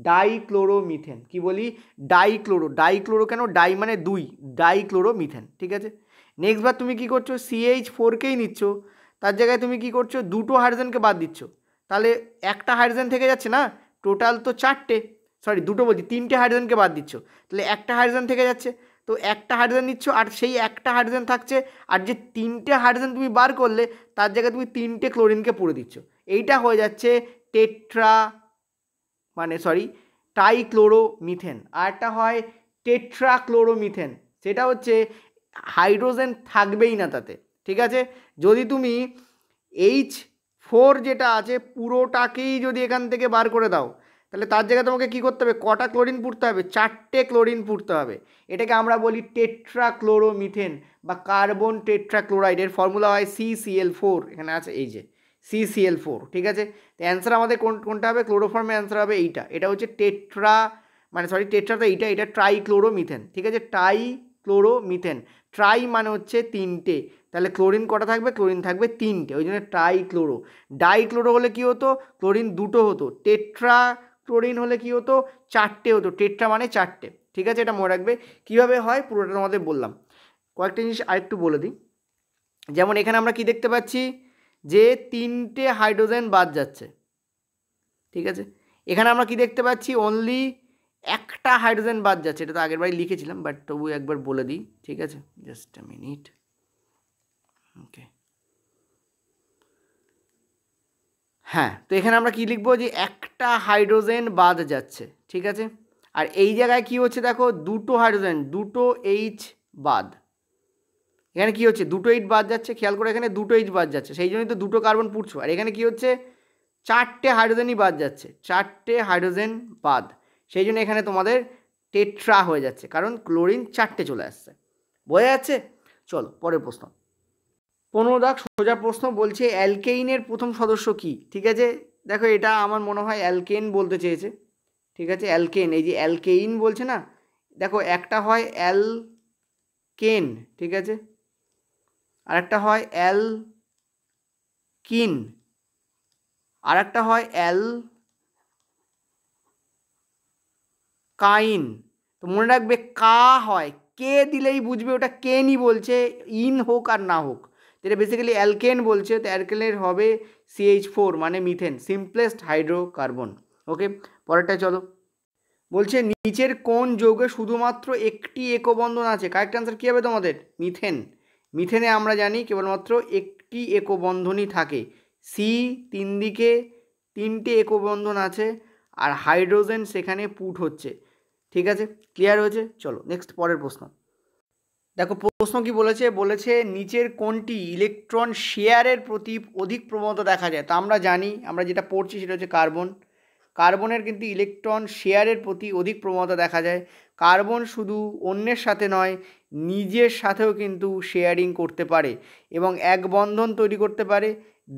ডাইক্লোরোমিথেন। কি বলি, ডাইক্লোরো কেন, ডাই মানে দুই, ডাইক্লোরোমিথেন। ঠিক আছে, নেক্সট বার তুমি কী করছো, CH4কেই নিচ্ছ, তার জায়গায় তুমি কী করছো, দুটো হাইড্রোজেনকে বাদ দিচ্ছ, তাহলে একটা হাইড্রোজেন থেকে যাচ্ছে না, টোটাল তো তিনটে হাইড্রোজেনকে বাদ দিচ্ছ, তাহলে একটা হাইড্রোজেন থেকে যাচ্ছে, তো একটা হাইড্রোজেন নিচ্ছ আর সেই একটা হাইড্রোজেন থাকছে, আর যে তিনটে হাইড্রোজেন তুমি বার করলে তার জায়গায় তুমি তিনটে ক্লোরিনকে পুরে দিচ্ছ, এইটা হয়ে যাচ্ছে ট্রাইক্লোরোমিথেন। আর একটা হয় টেট্রাক্লোরোমিথেন, সেটা হচ্ছে হাইড্রোজেন থাকবেই না তাতে, ঠিক আছে। যদি তুমি H4 যেটা আছে পুরোটাকেই যদি এখান থেকে বার করে দাও, তাহলে তার জায়গায় তোমাকে কী করতে হবে, কটা ক্লোরিন পুড়তে হবে, 4টে ক্লোরিন পুড়তে হবে। এটাকে আমরা বলি টেট্রাক্লোরোমিথেন বা কার্বন টেট্রাক্লোরাইড। এর ফর্মুলা হয় CCl4, এখানে আছে এই যে CCl4, ঠিক আছে। তো অ্যান্সার আমাদের কোনটা হবে, ক্লোরোফর্মের অ্যান্সার হবে এইটা। এটা হচ্ছে টেট্রা তো এটা ট্রাইক্লোরোমিথেন, ঠিক আছে, ট্রাইক্লোরোমিথেন। ট্রাই মানে হচ্ছে 3টে, তাহলে ক্লোরিন কটা থাকবে, ক্লোরিন থাকবে 3টে, ওই জন্য ট্রাইক্লোরো। ডাইক্লোরো হলে কী হতো, ক্লোরিন 2টো হতো। টেট্রা ক্লোরিন হলে কী হতো, 4টে হতো। টেট্রা মানে 4টে, ঠিক আছে, এটা মনে রাখবে। কীভাবে হয় পুরোটা তোমাদের বললাম। কয়েকটা জিনিস আরেকটু বলে দিই। যেমন এখানে আমরা কি দেখতে পাচ্ছি, যে 3টে হাইড্রোজেন বাদ যাচ্ছে, ঠিক আছে। এখানে আমরা কি দেখতে পাচ্ছি, অনলি একটা হাইড্রোজেন বাদ যাচ্ছে। এটা তো আগের বারই লিখেছিলাম, বাট তবু একবার বলে দিই, ঠিক আছে, জাস্ট আ মিনিট। ওকে, হ্যাঁ, তো এখানে আমরা কি লিখবো, যে একটা হাইড্রোজেন বাদ যাচ্ছে, ঠিক আছে। আর এই জায়গায় কি হচ্ছে দেখো, 2টো হাইড্রোজেন, 2টো H বাদ। এখানে কি হচ্ছে, 2টো H বাদ যাচ্ছে, খেয়াল করে, এখানে 2টো H বাদ যাচ্ছে, সেই জন্যই তো 2টো কার্বন পুড়ছো। আর এখানে কি হচ্ছে, 4টে হাইড্রোজেনই বাদ যাচ্ছে, 4টে হাইড্রোজেন বাদ, সেই জন্য এখানে তোমাদের টেট্রা হয়ে যাচ্ছে, কারণ ক্লোরিন 4টে চলে আসছে। বোঝা যাচ্ছে? চলো পরের প্রশ্ন। 15 দাগ সোজা প্রশ্ন, বলছে অ্যালকেইনের প্রথম সদস্য কি? ঠিক আছে, দেখো এটা আমার মনে হয় অ্যালকেন বলতে চেয়েছে, ঠিক আছে, অ্যালকেন। এই যে অ্যালকেইন বলছে না, দেখো একটা হয় অ্যালকেন, ঠিক আছে, আর একটা হয় অ্যালকিন, আর একটা হয় অ্যালকাইন। তো মনে রাখবে কা হয়, কে দিলেই বুঝবে ওটা কেনই বলছে, ইন হোক আর না হোক। যেটা বেসিক্যালি অ্যালকেন বলছে, তো অ্যালকেনের হবে CH4 মানে মিথেন, সিম্পলেস্ট হাইড্রোকার্বন। ওকে, পরেরটা চলো। বলছে নিচের কোন যৌগে শুধুমাত্র একটি একবন্ধন আছে? কারেক্ট অ্যান্সার কী হবে তোমাদের? মিথেন। মিথেনে আমরা জানি কেবলমাত্র একটি একবন্ধনই থাকে। সি 3 দিকে 3টে একবন্ধন আছে, আর হাইড্রোজেন সেখানে পুট হচ্ছে, ঠিক আছে, ক্লিয়ার হয়েছে? চলো নেক্সট, পরের প্রশ্ন। দেখো প্রশ্ন কি বলেছে, বলেছে নিচের কোনটি ইলেকট্রন শেয়ারের প্রতি অধিক প্রবণতা দেখা যায়? তো আমরা জানি, আমরা যেটা পড়ছি সেটা হচ্ছে কার্বন। কার্বনের কিন্তু ইলেকট্রন শেয়ারের প্রতি অধিক প্রবণতা দেখা যায়। কার্বন শুধু অন্যের সাথে নয়, নিজের সাথেও কিন্তু শেয়ারিং করতে পারে, এবং এক বন্ধন তৈরি করতে পারে,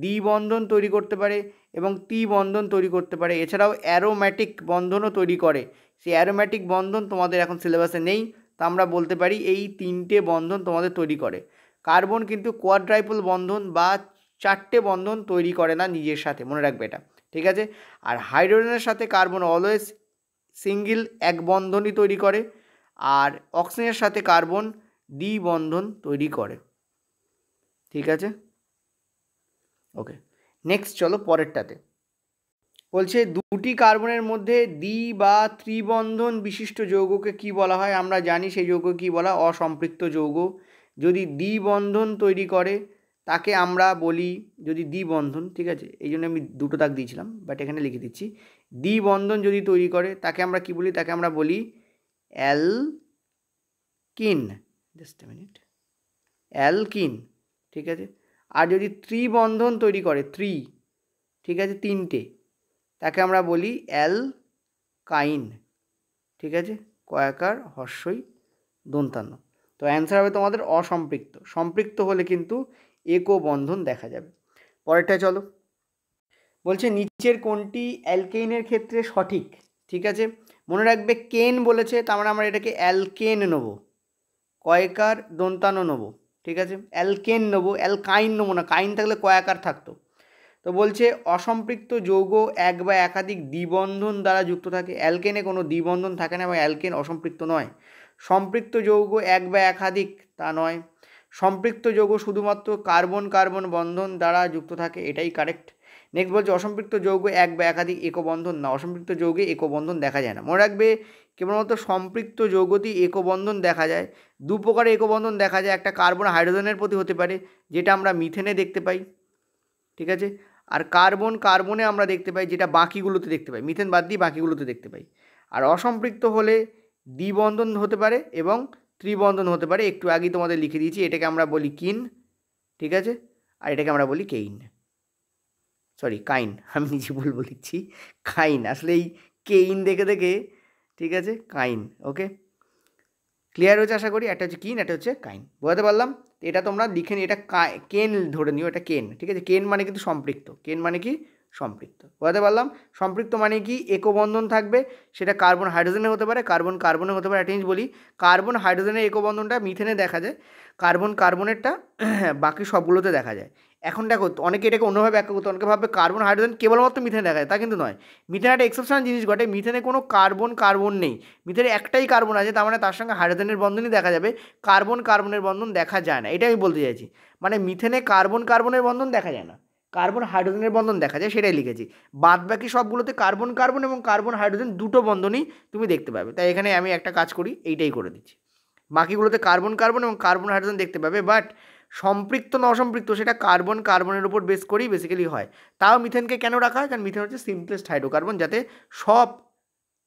দ্বিবন্ধন তৈরি করতে পারে, এবং ত্রিবন্ধন তৈরি করতে পারে। এছাড়াও অ্যারোম্যাটিক বন্ধনও তৈরি করে। সেই অ্যারোম্যাটিক বন্ধন তোমাদের এখন সিলেবাসে নেই, তা আমরা বলতে পারি এই 3টে বন্ধন তোমাদের তৈরি করে। কার্বন কিন্তু কোয়াড্রাইপল বন্ধন বা 4টে বন্ধন তৈরি করে না নিজের সাথে, মনে রাখবে এটা, ঠিক আছে। আর হাইড্রোজেনের সাথে কার্বন অলওয়েজ সিঙ্গেল এক বন্ধনই তৈরি করে, আর অক্সিজেনের সাথে কার্বন দ্বিবন্ধন তৈরি করে, ঠিক আছে। ওকে, নেক্সট চলো পরেরটাতে। বলছে দুটি কার্বনের মধ্যে দ্বি বা ত্রিবন্ধন বিশিষ্ট যৌগকে কি বলা হয়? আমরা জানি সেই যৌগ কি বলা, অসম্পৃক্ত যৌগ। যদি দ্বিবন্ধন তৈরি করে তাকে আমরা বলি, যদি দ্বিবন্ধন, ঠিক আছে, এই জন্য আমি 2টো দাগ দিয়েছিলাম, বাট এখানে লিখে দিচ্ছি, দ্বিবন্ধন যদি তৈরি করে তাকে আমরা কি বলি, তাকে আমরা বলি alkyne. Just a minute, alkyne, ঠিক আছে। আর যদি ত্রিবন্ধন তৈরি করে, ঠিক আছে, 3টে, তাকে আমরা বলি অ্যালকাইন, ঠিক আছে, কয়াকার হর্ষই দন্তান্ন। তো অ্যান্সার হবে তোমাদের অসম্পৃক্ত। সম্পৃক্ত হলে কিন্তু একো বন্ধন দেখা যাবে। পরেরটা চলো। বলছে নিচের কোনটি অ্যালকেইনের ক্ষেত্রে সঠিক? ঠিক আছে, মনে রাখবে কেন বলেছে, তার মানে আমরা এটাকে অ্যালকেন নেবো, কয়কার দন্তান্ন নেবো, ঠিক আছে, অ্যালকেন নেবো, অ্যালকাইন নেবো না, কাইন থাকলে কয়াকার থাকতো। তো বলছে অসম্পৃক্ত যৌগ এক বা একাধিক দ্বিবন্ধন দ্বারা যুক্ত থাকে। অ্যালকেনে কোনো দ্বিবন্ধন থাকে না, এবং অ্যালকেন অসম্পৃক্ত নয়। সম্পৃক্ত যৌগ এক বা একাধিক, তা নয়। সম্পৃক্ত যৌগ শুধুমাত্র কার্বন কার্বন বন্ধন দ্বারা যুক্ত থাকে, এটাই কারেক্ট। নেক্সট বলছে অসম্পৃক্ত যৌগ এক বা একাধিক একবন্ধন না, অসম্পৃক্ত যৌগে একবন্ধন দেখা যায় না। মনে রাখবে কেবলমাত্র সম্পৃক্ত যৌগতেই একবন্ধন দেখা যায়। দু প্রকারের একবন্ধন দেখা যায়, একটা কার্বন হাইড্রোজেনের প্রতি হতে পারে, যেটা আমরা মিথেনে দেখতে পাই, ঠিক আছে, আর কার্বন কার্বনে আমরা দেখতে পাই, যেটা বাকিগুলোতে দেখতে পাই, মিথেন বাদ দিয়ে বাকিগুলোতে দেখতে পাই। আর অসম্পৃক্ত হলে দ্বিবন্ধন হতে পারে এবং ত্রিবন্ধন হতে পারে, একটু আগেই তোমাদের লিখে দিয়েছি, এটাকে আমরা বলি কিন, ঠিক আছে, আর এটাকে আমরা বলি কেইন, সরি কাইন, আমি নিজে ভুল বলেছি, কাইন, আসলে এই কেইন দেখে দেখে, ঠিক আছে, কাইন। ওকে, ক্লিয়ার হয়েছে আশা করি। একটা হচ্ছে কিন, একটা হচ্ছে কাইন, বোঝাতে পারলাম? এটা তোমরা লিখে নিও, এটা কেন ধরে নিও, এটা কেন, ঠিক আছে। কেন মানে কিন্তু সম্পৃক্ত, কেন মানে কি সম্পৃক্ত, বোঝাতে পারলাম? সম্পৃক্ত মানে কি একবন্ধন থাকবে, সেটা কার্বন হাইড্রোজেনে হতে পারে, কার্বন কার্বনে হতে পারে। একটা জিনিস বলি, কার্বন হাইড্রোজেনের একবন্ধনটা মিথেনে দেখা যায়, কার্বন কার্বনেরটা বাকি সবগুলোতে দেখা যায়। এখন দেখো, অনেকে এটাকে অন্যভাবে ব্যাখ্যা করতে, অনেকে ভাবে কার্বন হাইড্রোজেন কেবলমাত্র মিথেনে দেখা যায়, তা কিন্তু নয়। মিথেনে একটা এক্সেপশনাল জিনিস ঘটে, মিথেনে কোনো কার্বন কার্বন নেই, মিথেনে একটাই কার্বন আছে, তার মানে তার সঙ্গে হাইড্রোজেনের বন্ধনই দেখা যাবে, কার্বন কার্বনের বন্ধন দেখা যায় না, এটা আমি বলতে চাইছি। মানে মিথেনে কার্বন কার্বনের বন্ধন দেখা যায় না, কার্বন হাইড্রোজেনের বন্ধন দেখা যায়, সেটাই লিখেছি। বাদ বাকি সবগুলোতে কার্বন কার্বন এবং কার্বন হাইড্রোজেন দুটো বন্ধনই তুমি দেখতে পাবে, তাই এখানে আমি একটা কাজ করি, এইটাই করে দিচ্ছি। বাকিগুলোতে কার্বন কার্বন এবং কার্বন হাইড্রোজেন দেখতে পাবে, বাট সম্পৃক্ত না অসম্পৃক্ত সেটা কার্বন কার্বনের উপর বেস করেই বেসিক্যালি হয়। তাও মিথেনকে কেন রাখা হয়? কারণ মিথেন হচ্ছে সিম্পলেস্ট হাইড্রোকার্বন, যাতে সব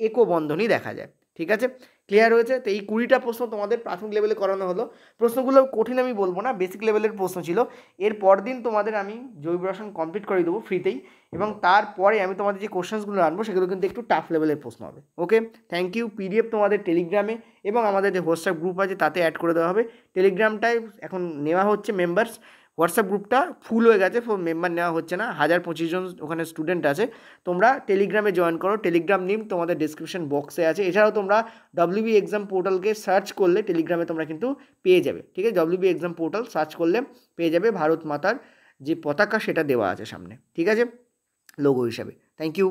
একো বন্ধনই দেখা যায়। ঠিক আছে, ক্লিয়ার হয়েছে? তো এই 20টা প্রশ্ন তোমাদের প্রাথমিক লেভেলে করানো হলো। প্রশ্নগুলো কঠিন আমি বলবো না, বেসিক লেভেলের প্রশ্ন ছিল। এর পরদিন তোমাদের আমি জৈব রসায়ন কমপ্লিট করে দেবো ফ্রিতেই, এবং তারপরে আমি তোমাদের যে কোশ্চেন্সগুলো আনবো সেগুলো কিন্তু একটু টাফ লেভেলের প্রশ্ন হবে। ওকে, থ্যাংক ইউ। পিডিএফ তোমাদের টেলিগ্রামে এবং আমাদের যে হোয়াটসঅ্যাপ গ্রুপ আছে তাতে অ্যাড করে দেওয়া হবে। টেলিগ্রামটায় এখন নেওয়া হচ্ছে মেম্বার্স, হোয়াটসঅ্যাপ গ্রুপটা ফুল হয়ে গেছে, মেম্বার নেওয়া হচ্ছে না, 1025 জন ওখানে স্টুডেন্ট আছে। তোমরা টেলিগ্রামে জয়েন করো, টেলিগ্রাম লিঙ্ক তোমাদের ডিসক্রিপশন বক্সে আছে। এছাড়াও তোমরা WB এক্সাম পোর্টালকে সার্চ করলে টেলিগ্রামে তোমরা কিন্তু পেয়ে যাবে, ঠিক আছে। WB এক্সাম পোর্টাল সার্চ করলে পেয়ে যাবে, ভারত মাতার যে পতাকা সেটা দেওয়া আছে সামনে, ঠিক আছে, লোগো হিসাবে। Thank you.